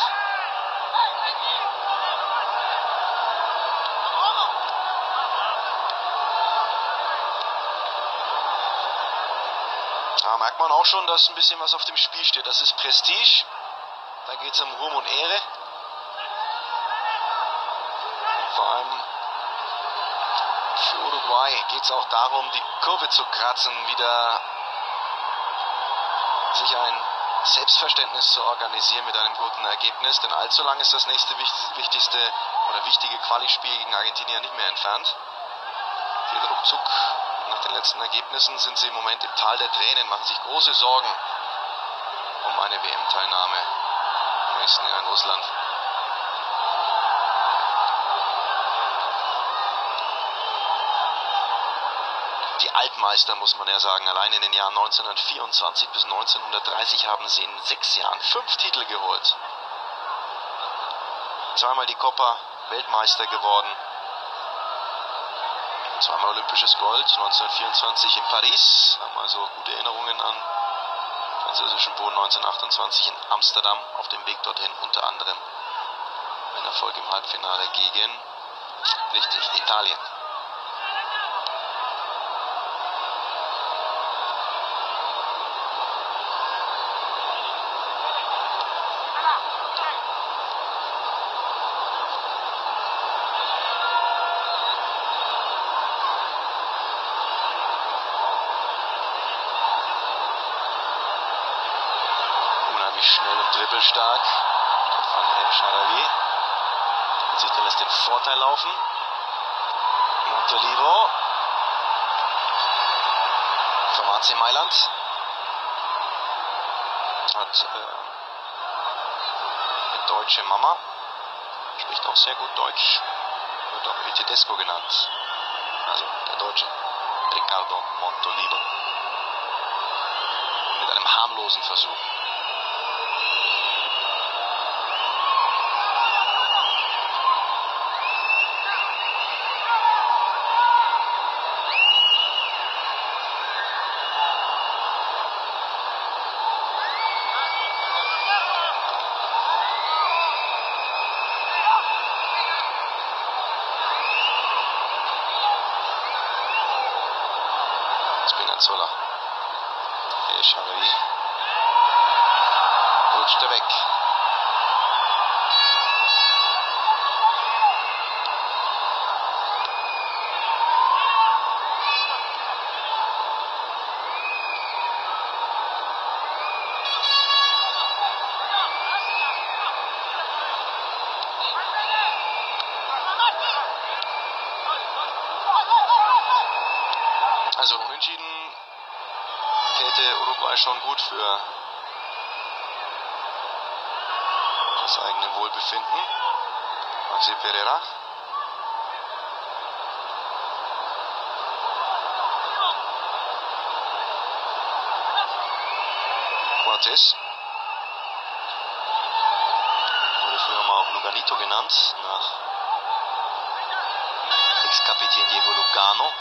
Da merkt man auch schon, dass ein bisschen was auf dem Spiel steht. Das ist Prestige. Da geht es um Ruhm und Ehre. Und vor allem für Uruguay geht es auch darum, die Kurve zu kratzen, wieder sich ein Selbstverständnis zu organisieren mit einem guten Ergebnis. Denn allzu lang ist das nächste wichtigste oder wichtige Quali-Spiel gegen Argentinien nicht mehr entfernt. Viel ruckzuck. Nach den letzten Ergebnissen sind sie im Moment im Tal der Tränen, machen sich große Sorgen um eine WM-Teilnahme im nächsten Jahr in Russland. Die Altmeister, muss man ja sagen, allein in den Jahren 1924 bis 1930 haben sie in 6 Jahren 5 Titel geholt. Zweimal die Copa, Weltmeister geworden. Zweimal olympisches Gold, 1924 in Paris, haben also gute Erinnerungen an französischen Boden, 1928 in Amsterdam, auf dem Weg dorthin unter anderem ein Erfolg im Halbfinale gegen, richtig, Italien. Schnell und dribbelstark von El Charavi. Sich dann lässt den Vorteil laufen. Montolivo vom AC Mailand hat eine deutsche Mama, spricht auch sehr gut Deutsch, wird auch El Tedesco genannt, also der Deutsche, Ricardo Montolivo, mit einem harmlosen Versuch. Spinazzola. El Charavi rutschte weg. Also unentschieden täte Uruguay schon gut für das eigene Wohlbefinden. Maxi Pereira. Cortés. Wurde früher mal auch Luganito genannt, nach Ex-Kapitän Diego Lugano.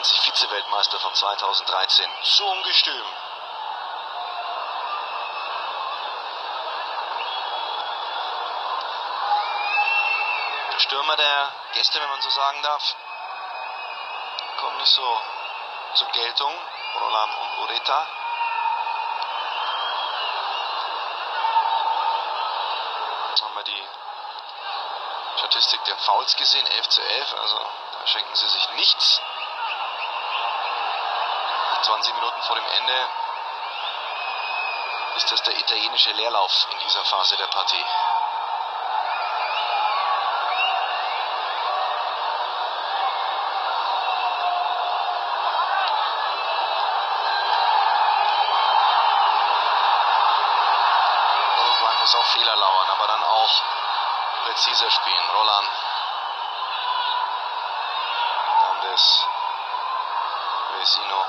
U21 Vize-Weltmeister von 2013. So ungestüm. Der Stürmer der Gäste, wenn man so sagen darf, kommt nicht so zur Geltung. Roland und Ureta. Haben wir die Statistik der Fouls gesehen, 11:11, also da schenken sie sich nichts. Und 20 Minuten vor dem Ende ist das der italienische Leerlauf in dieser Phase der Partie. Uruguay muss auf Fehler lauern, aber dann auch präziser spielen. Roland. Landes. Vecino.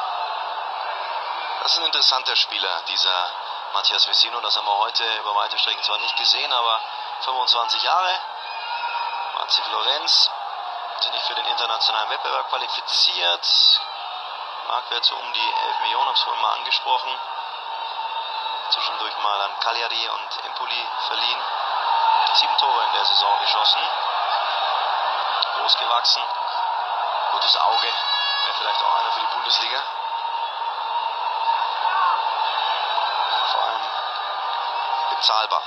Das ist ein interessanter Spieler, dieser Matthias Vecino. Das haben wir heute über weite Strecken zwar nicht gesehen, aber 25 Jahre. Marzi Florenz. Sind nicht für den internationalen Wettbewerb qualifiziert. Marktwert so um die 11 Millionen, habe es vorhin mal angesprochen. Zwischendurch mal an Cagliari und Empoli verliehen. 7 Tore in der Saison geschossen. Groß gewachsen. Gutes Auge. Wäre vielleicht auch einer für die Bundesliga. Vor allem bezahlbar.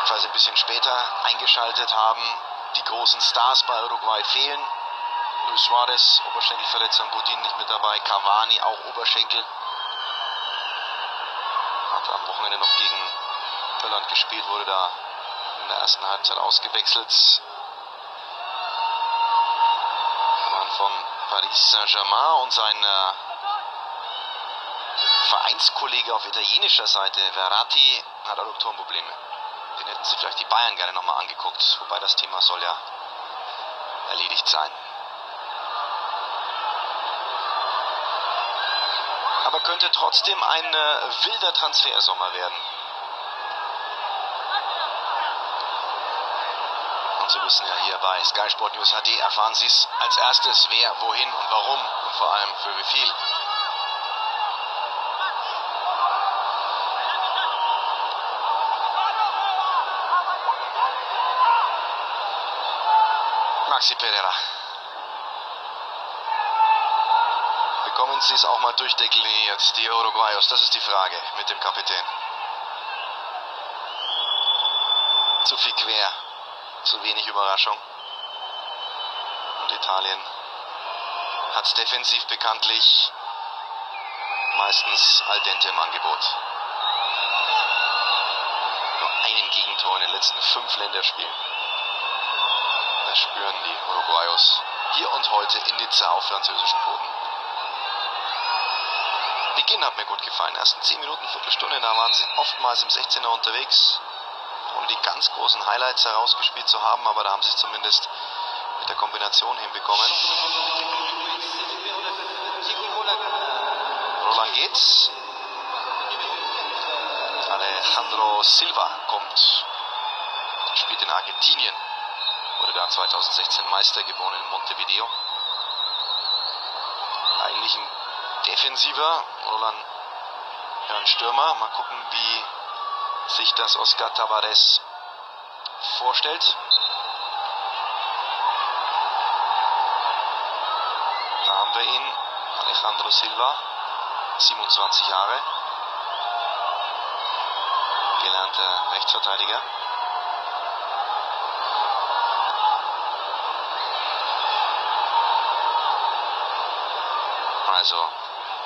Falls Sie ein bisschen später eingeschaltet haben, die großen Stars bei Uruguay fehlen. Luis Suarez, Oberschenkelverletzung, Godin nicht mit dabei. Cavani, auch Oberschenkel. Hat am Wochenende noch gegen Irland gespielt, wurde da in der ersten Halbzeit ausgewechselt. Mann von Paris Saint-Germain und sein Vereinskollege auf italienischer Seite, Verratti, hat Adduktorenprobleme. Den hätten sich vielleicht die Bayern gerne nochmal angeguckt, wobei das Thema soll ja erledigt sein. Aber könnte trotzdem ein wilder Transfersommer werden. Und Sie wissen ja, hier bei Sky Sport News HD erfahren Sie es als erstes, wer, wohin und warum und vor allem für wie viel. Maxi Pereira. Bekommen Sie es auch mal durchdekliniert, die Uruguayos? Das ist die Frage mit dem Kapitän. Zu viel quer, zu wenig Überraschung. Und Italien hat es defensiv bekanntlich meistens al dente im Angebot. Nur einen Gegentor in den letzten 5 Länderspielen. Das spüren die Uruguayos hier und heute in Nizza auf französischem Boden. Beginn hat mir gut gefallen. Ersten 10 Minuten, Viertelstunde, da waren sie oftmals im 16er unterwegs, ohne die ganz großen Highlights herausgespielt zu haben, aber da haben sie es zumindest mit der Kombination hinbekommen. Roland geht's. Alejandro Silva kommt. Spielt in Argentinien. Wurde da 2016 Meister geworden in Montevideo. Eigentlich ein Defensiver. Roland, ja, ein Stürmer. Mal gucken, wie sich das Oscar Tavares vorstellt. Da haben wir ihn. Alejandro Silva. 27 Jahre. Gelernter Rechtsverteidiger. Also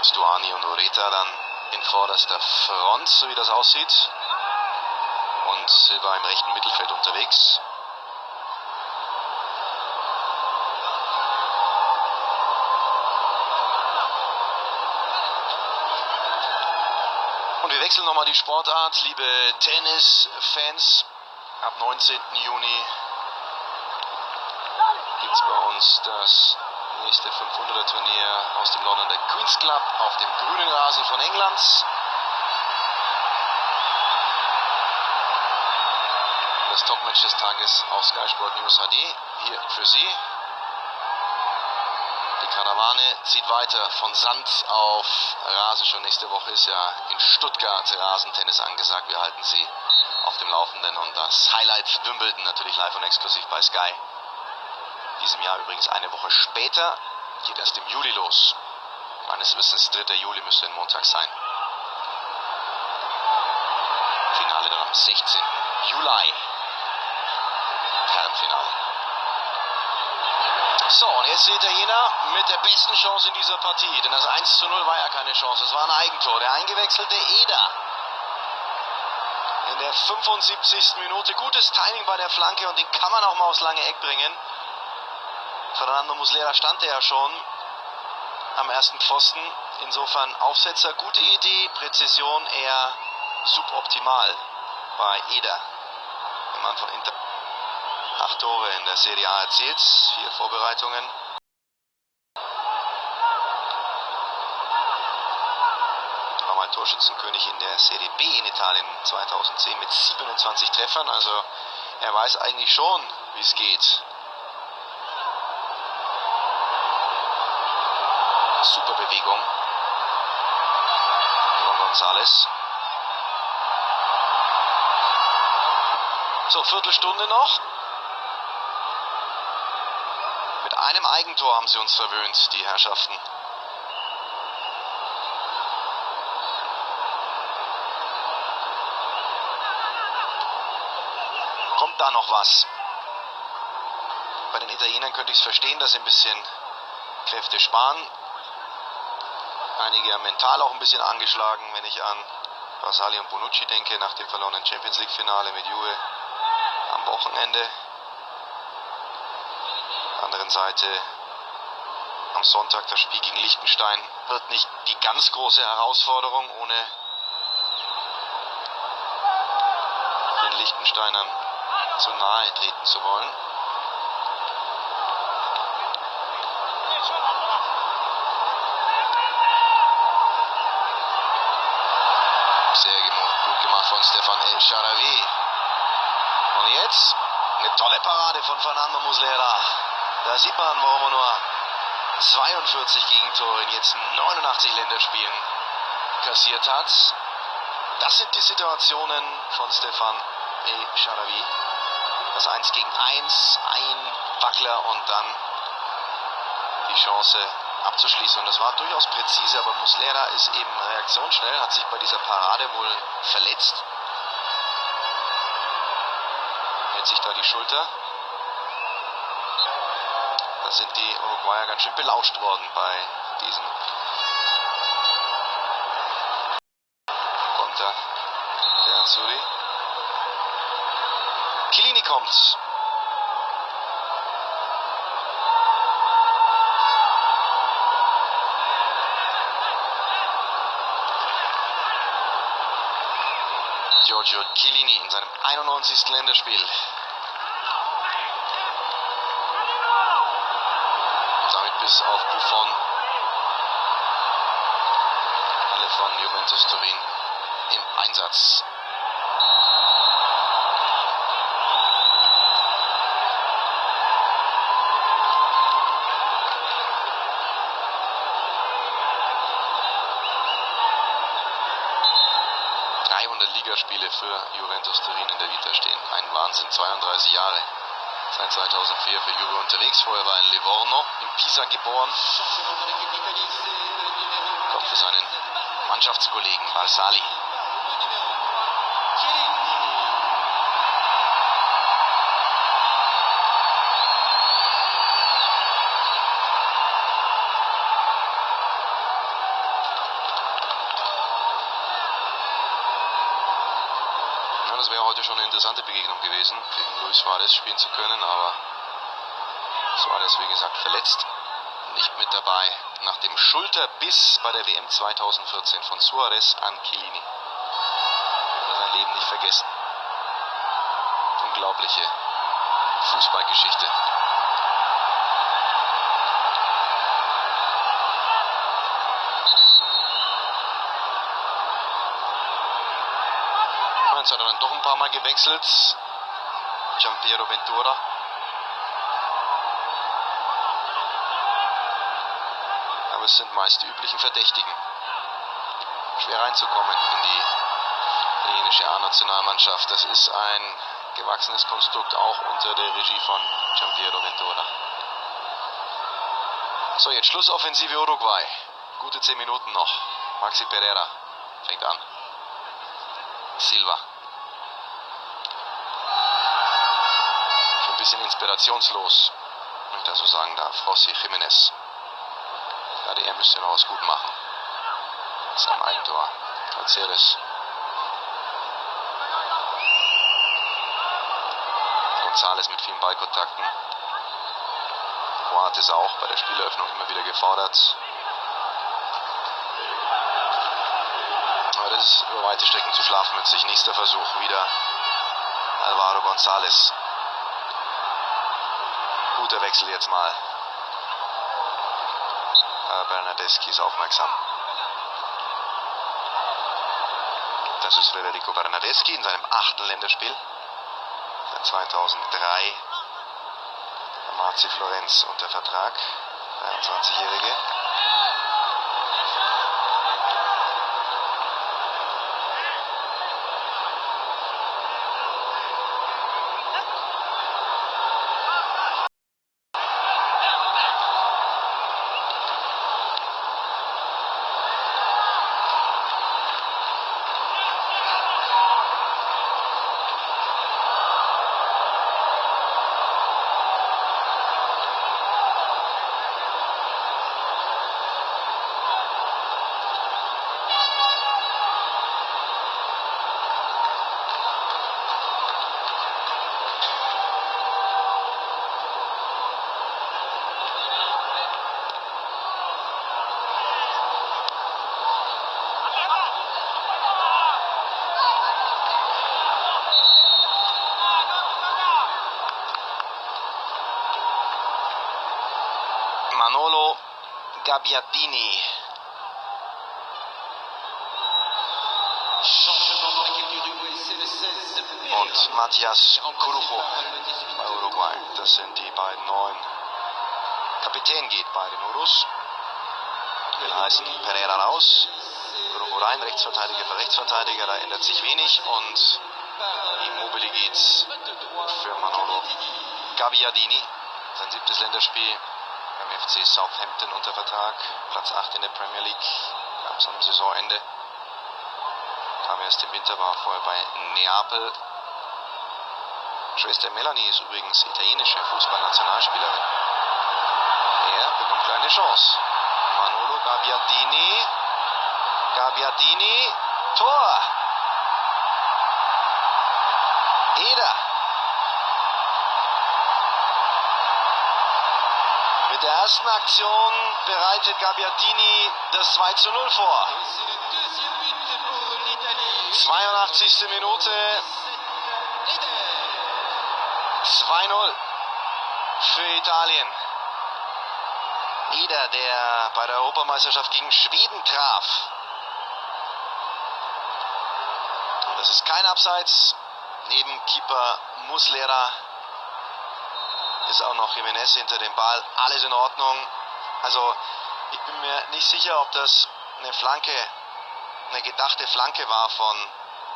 Stuani und Ureta dann in vorderster Front, so wie das aussieht. Und Silva im rechten Mittelfeld unterwegs. Und wir wechseln nochmal die Sportart, liebe Tennisfans. Ab 19. Juni gibt es bei uns das nächste 500er Turnier aus dem Londoner Queen's Club auf dem grünen Rasen von England. Das Topmatch des Tages auf Sky Sport News HD hier für Sie. Die Karawane zieht weiter von Sand auf Rasen. Schon nächste Woche ist ja in Stuttgart Rasentennis angesagt. Wir halten Sie auf dem Laufenden und das Highlight Wimbledon natürlich live und exklusiv bei Sky. Diesem Jahr übrigens eine Woche später, geht erst im Juli los. Meines Wissens 3. Juli müsste ein Montag sein. Finale dann am 16. Juli. Herrenfinale. So, und jetzt die Italiener mit der besten Chance in dieser Partie. Denn das 1:0 war ja keine Chance, es war ein Eigentor. Der eingewechselte Eder. In der 75. Minute. Gutes Timing bei der Flanke und den kann man auch mal aufs lange Eck bringen. Fernando Muslera stand ja schon am ersten Pfosten. Insofern Aufsetzer, gute Idee, Präzision eher suboptimal bei Eder. Im Mann von Inter. 8 Tore in der Serie A erzielt, 4 Vorbereitungen. War mal Torschützenkönig in der Serie B in Italien 2010 mit 27 Treffern. Also er weiß eigentlich schon, wie es geht. Super Bewegung von González. So, Viertelstunde noch. Mit einem Eigentor haben sie uns verwöhnt, die Herrschaften. Kommt da noch was? Bei den Italienern könnte ich es verstehen, dass sie ein bisschen Kräfte sparen. Einige mental auch ein bisschen angeschlagen, wenn ich an Barzagli und Bonucci denke, nach dem verlorenen Champions League Finale mit Juve am Wochenende. Auf der anderen Seite am Sonntag das Spiel gegen Liechtenstein wird nicht die ganz große Herausforderung, ohne den Liechtensteinern zu nahe treten zu wollen. Sehr gut gemacht von Stefan El Shaarawy. Und jetzt eine tolle Parade von Fernando Muslera. Da sieht man, warum er nur 42 Gegentore in jetzt 89 Länderspielen kassiert hat. Das sind die Situationen von Stefan El Shaarawy. Das 1-gegen-1, ein Wackler und dann die Chance abzuschließen. Und das war durchaus präzise, aber Muslera ist eben reaktionsschnell, hat sich bei dieser Parade wohl verletzt. Hält sich da die Schulter. Da sind die Uruguayer ganz schön belauscht worden bei diesem Konter der Azzurri. Chiellini kommt. Giorgio Chiellini in seinem 91. Länderspiel. Und damit bis auf Buffon alle von Juventus Turin im Einsatz. Ligaspiele für Juventus Turin in der Vita stehen. Ein Wahnsinn, 32 Jahre. Seit 2004 für Juve unterwegs. Vorher war er in Livorno, in Pisa geboren. Kommt für seinen Mannschaftskollegen Barzagli. Das wäre heute schon eine interessante Begegnung gewesen, gegen Luis Suarez spielen zu können, aber Suarez, wie gesagt, verletzt, nicht mit dabei. Nach dem Schulterbiss bei der WM 2014 von Suarez an Chiellini. Er hat sein Leben nicht vergessen. Unglaubliche Fußballgeschichte. Jetzt hat er dann doch ein paar Mal gewechselt. Giampiero Ventura. Aber es sind meist die üblichen Verdächtigen. Schwer reinzukommen in die italienische A-Nationalmannschaft. Das ist ein gewachsenes Konstrukt, auch unter der Regie von Giampiero Ventura. So, jetzt Schlussoffensive Uruguay. Gute 10 Minuten noch. Maxi Pereira fängt an. Silva. Schon ein bisschen inspirationslos, wenn ich das so sagen darf. Rossi Jiménez. Gerade er müsste noch was gut machen. Sein Eigentor. Alceres. González mit vielen Ballkontakten. Coates auch bei der Spieleröffnung immer wieder gefordert. Aber das ist über weite Strecken zu schlafmützig. Nächster Versuch wieder Alvaro González. Guter Wechsel jetzt mal. Bernardeschi ist aufmerksam. Das ist Federico Bernardeschi in seinem 8. Länderspiel. Seit 2003. Marzi Florenz unter Vertrag. 23-Jährige. Manolo Gabbiadini. Und Matthias Corujo bei Uruguay. Das sind die beiden neuen. Kapitän geht bei den Urus. Will heißen Pereira raus. Corujo rein, Rechtsverteidiger für Rechtsverteidiger. Da ändert sich wenig. Und Immobile geht's für Manolo Gabbiadini. Sein 7. Länderspiel beim FC Southampton unter Vertrag. Platz 8 in der Premier League. Gab es am Saisonende. Kam erst im Winter, war vorher bei Neapel. Schwester Melanie ist übrigens italienische Fußballnationalspielerin. Er bekommt kleine Chance. Manolo Gabbiadini. Gabbiadini. Tor! Eder. Mit der ersten Aktion bereitet Gabbiadini das 2:0 vor. 82. Minute. 2:0 für Italien. Eder, der bei der Europameisterschaft gegen Schweden traf. Und das ist kein Abseits. Neben Keeper Muslera ist auch noch Jiménez hinter dem Ball. Alles in Ordnung. Also ich bin mir nicht sicher, ob das eine gedachte Flanke war von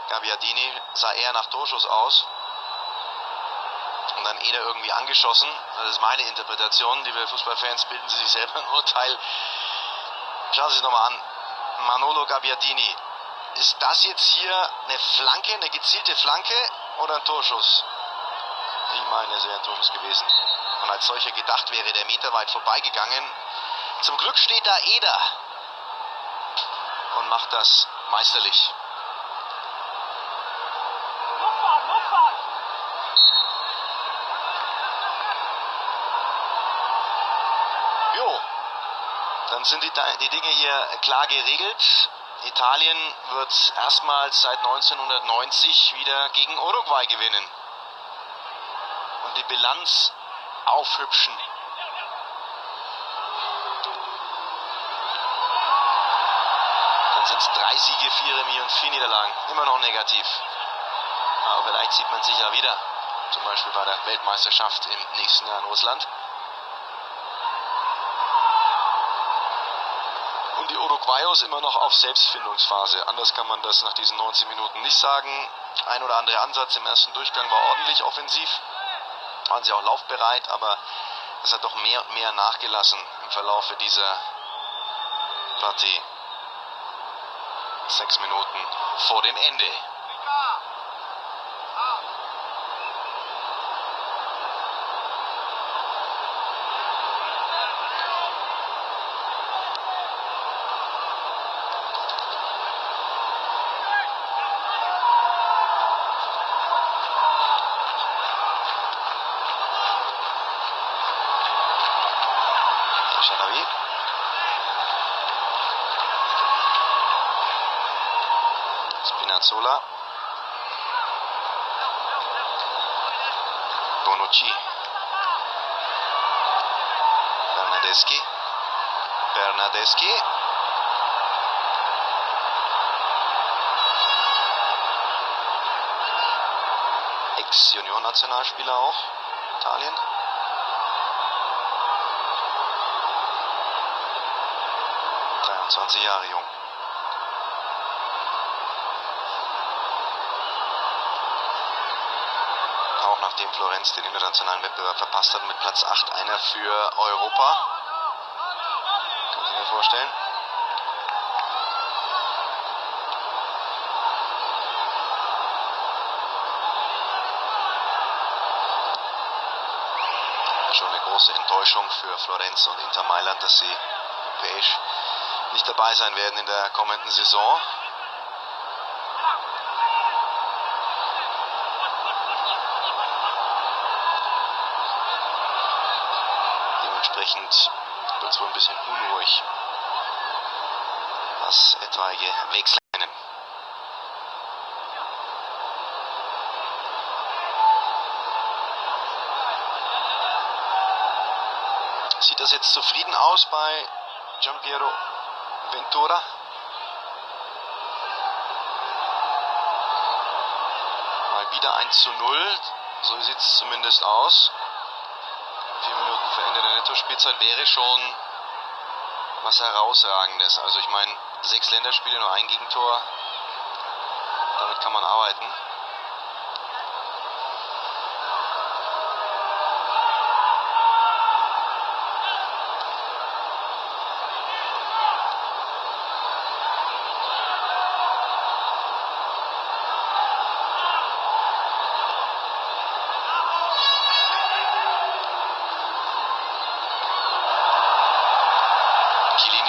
Gabbiadini. Sah eher nach Torschuss aus. Und dann Eder irgendwie angeschossen. Das ist meine Interpretation. Liebe Fußballfans, bilden Sie sich selber ein Urteil. Schauen Sie es nochmal an. Manolo Gabbiadini. Ist das jetzt hier eine Flanke, eine gezielte Flanke oder ein Torschuss? Ich meine, es wäre ein Torschuss gewesen. Und als solcher gedacht wäre der meterweit vorbeigegangen. Zum Glück steht da Eder und macht das meisterlich. Jo, dann sind die Dinge hier klar geregelt. Italien wird erstmals seit 1990 wieder gegen Uruguay gewinnen und die Bilanz aufhübschen. Dann sind es 3 Siege, 4 Remis und 4 Niederlagen. Immer noch negativ. Aber vielleicht sieht man sich ja wieder Zum Beispiel bei der Weltmeisterschaft im nächsten Jahr in Russland. Und die Uruguayos immer noch auf Selbstfindungsphase. Anders kann man das nach diesen 90 Minuten nicht sagen. Ein oder andere Ansatz im ersten Durchgang war ordentlich offensiv. Waren sie auch laufbereit, aber es hat doch mehr und mehr nachgelassen im Verlauf dieser Partie. 6 Minuten vor dem Ende. Spinazzola. Bonucci. Bernardeschi. Ex-Junior-Nationalspieler auch, Italien. Jahre jung. Auch nachdem Florenz den internationalen Wettbewerb verpasst hat mit Platz 8, einer für Europa. Kann ich mir vorstellen. Schon eine große Enttäuschung für Florenz und Inter Mailand, dass sie europäisch nicht dabei sein werden in der kommenden Saison. Dementsprechend wird es wohl ein bisschen unruhig, was etwaige Wechsel nennen. Sieht das jetzt zufrieden aus bei Gianpiero Ventura? Mal wieder 1:0, so sieht es zumindest aus. 4 Minuten vor Ende der Nettospielzeit wäre schon was Herausragendes. Also ich meine, 6 Länderspiele, nur ein Gegentor, damit kann man arbeiten.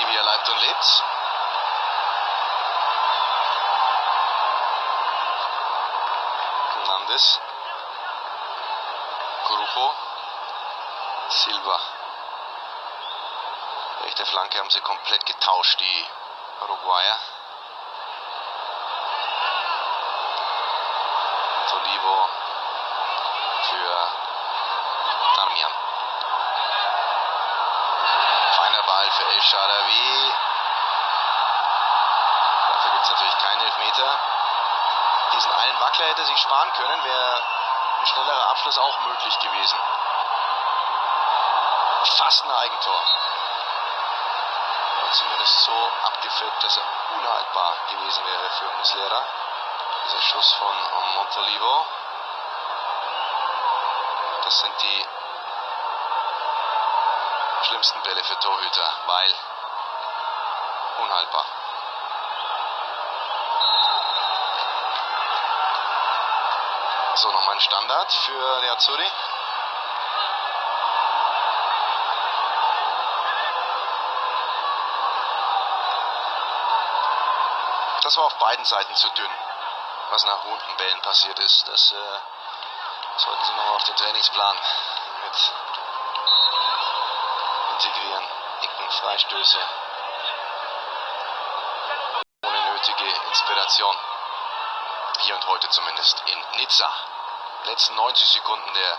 Wie er leibt und lebt. Hernandez. Grupo. Silva. Rechte Flanke haben sie komplett getauscht, die Uruguayer. Tolivo für Darmian. Feiner Ball für El Shaarawy. Dafür gibt es natürlich keinen Elfmeter. Diesen einen Wackler hätte sich sparen können, wäre ein schnellerer Abschluss auch möglich gewesen. Fast ein Eigentor. Und zumindest so abgefällt, dass er unhaltbar gewesen wäre für Muslera. Dieser Schuss von Montolivo. Das sind die schlimmsten Bälle für Torhüter, weil unhaltbar. So, nochmal ein Standard für die Azzurri. Das war auf beiden Seiten zu dünn, was nach runden Bällen passiert ist. Das sollten sie nochmal auf den Trainingsplan mit integrieren. Ecken, Freistöße. Ohne nötige Inspiration. Hier und heute zumindest in Nizza. Letzten 90 Sekunden der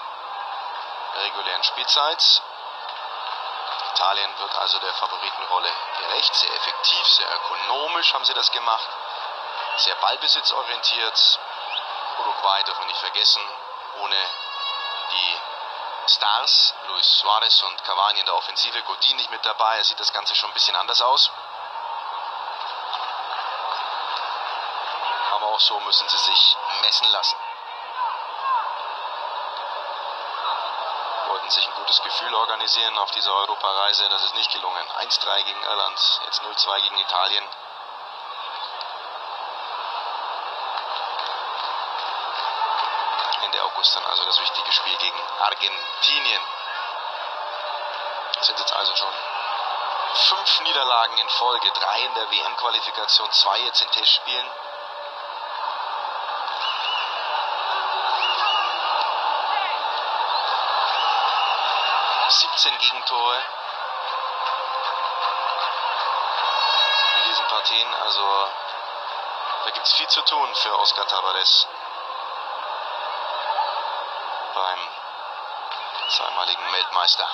regulären Spielzeit. Italien wird also der Favoritenrolle gerecht. Sehr effektiv, sehr ökonomisch haben sie das gemacht. Sehr ballbesitzorientiert. Uruguay dürfen wir nicht vergessen. Ohne die Stars, Luis Suarez und Cavani in der Offensive, Godin nicht mit dabei, sieht das Ganze schon ein bisschen anders aus. Aber auch so müssen sie sich messen lassen. Wollten sich ein gutes Gefühl organisieren auf dieser Europareise, das ist nicht gelungen. 1-3 gegen Irland, jetzt 0-2 gegen Italien. Ende August dann also das wichtige Spiel gegen Argentinien. Es sind jetzt also schon 5 Niederlagen in Folge, 3 in der WM-Qualifikation, 2 jetzt in Testspielen. Gegentore in diesen Partien, also da gibt es viel zu tun für Oscar Tabarez beim zweimaligen Weltmeister.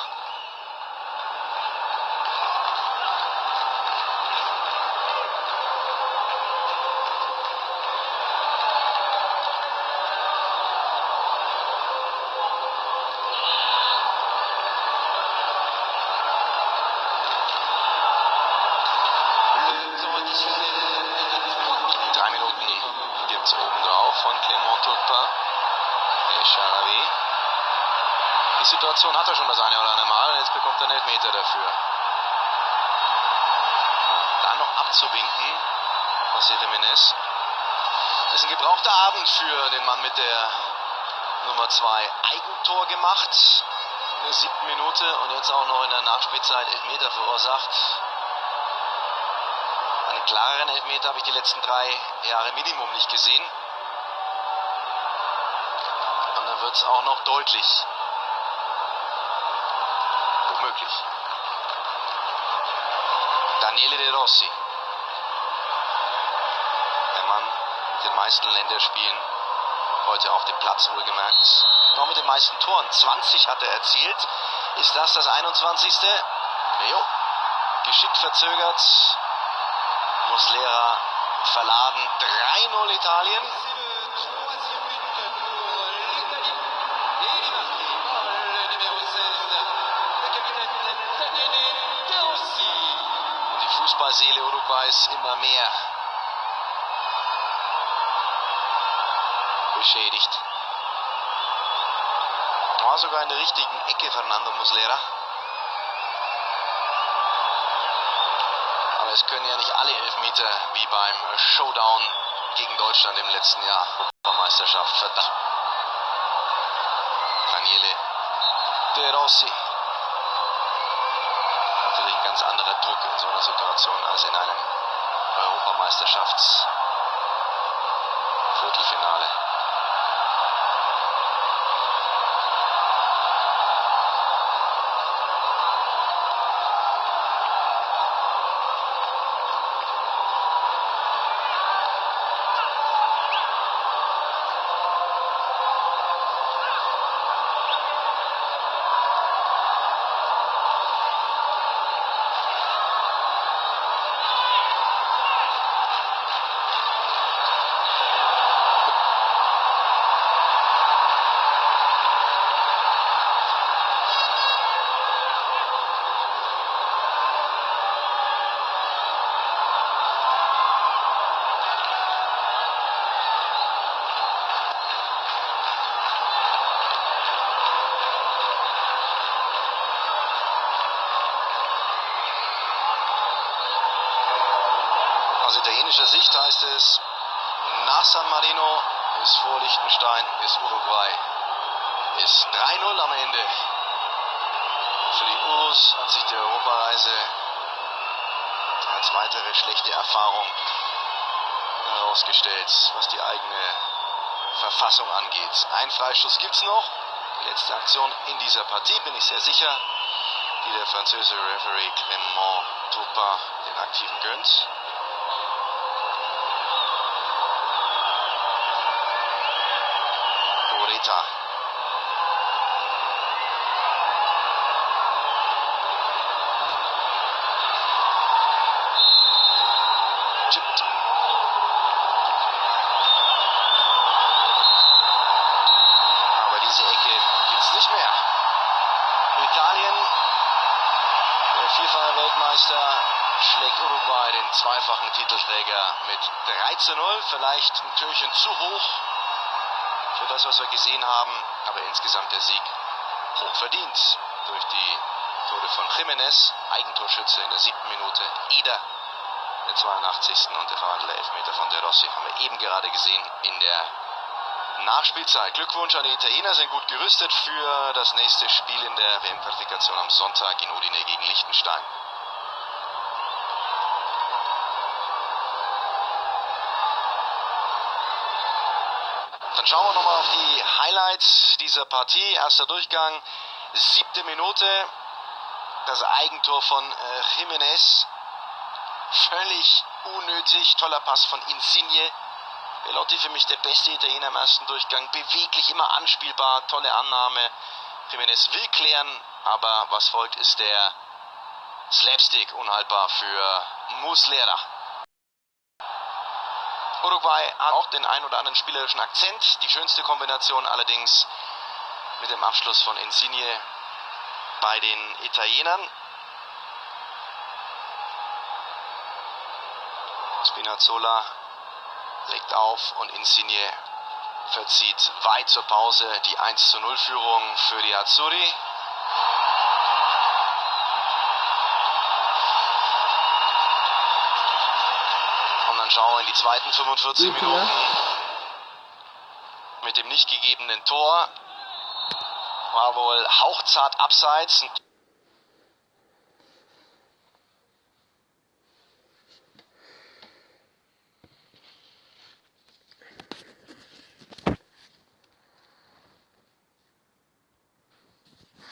Die Situation hat er schon das eine oder andere Mal und jetzt bekommt er einen Elfmeter dafür. Da noch abzuwinken, José Jiménez. Das ist ein gebrauchter Abend für den Mann mit der Nummer 2. Eigentor gemacht in der 7. Minute und jetzt auch noch in der Nachspielzeit Elfmeter verursacht. Einen klareren Elfmeter habe ich die letzten 3 Jahre Minimum nicht gesehen. Und dann wird es auch noch deutlich. Womöglich. Daniele De Rossi. Der Mann mit den meisten Länderspielen. Heute auf dem Platz wohlgemerkt. Noch mit den meisten Toren. 20 hat er erzielt. Ist das das 21.? Jo. Geschickt verzögert. Muslera verladen. 3-0 Italien. Und die Fußballseele Uruguays immer mehr beschädigt. War sogar in der richtigen Ecke Fernando Muslera. Aber es können ja nicht alle Elfmeter wie beim Showdown gegen Deutschland im letzten Jahr. Europameisterschaft, verdammt. Daniele De Rossi. Natürlich ein ganz anderer Druck in so einer Situation als in einem Europameisterschafts-Viertelfinale. Aus italienischer Sicht heißt es, nach San Marino ist vor Liechtenstein, ist Uruguay. Ist 3-0 am Ende. Für die Urus hat sich die Europareise als weitere schlechte Erfahrung herausgestellt, was die eigene Verfassung angeht. Ein Freistoß gibt es noch. Die letzte Aktion in dieser Partie, bin ich sehr sicher, die der französische Referee Clément Turpin den Aktiven gönnt. Morita. Chippt. Aber diese Ecke gibt es Meister schlägt Uruguay den zweifachen Titelträger mit 3:0. Vielleicht ein Türchen zu hoch für das, was wir gesehen haben, aber insgesamt der Sieg hoch verdient durch die Tore von Jiménez, Eigentorschütze in der 7. Minute, Eder in der 82. und der verwandelte Elfmeter von De Rossi haben wir eben gerade gesehen in der Nachspielzeit. Glückwunsch an die Italiener, sind gut gerüstet für das nächste Spiel in der WM-Qualifikation am Sonntag in Udine gegen Liechtenstein. Dann schauen wir nochmal auf die Highlights dieser Partie. Erster Durchgang, 7. Minute, das Eigentor von Jiménez. Völlig unnötig, toller Pass von Insigne. Belotti für mich der beste Italiener im ersten Durchgang, beweglich, immer anspielbar, tolle Annahme. Jiménez will klären, aber was folgt ist der Slapstick, unhaltbar für Muslera. Uruguay hat auch den ein oder anderen spielerischen Akzent, die schönste Kombination allerdings mit dem Abschluss von Insigne bei den Italienern. Spinazzola legt auf und Insigne verzieht weit zur Pause die 1:0 Führung für die Azzurri. Und dann schauen wir in die zweiten 45 Minuten mit dem nicht gegebenen Tor. War wohl hauchzart abseits.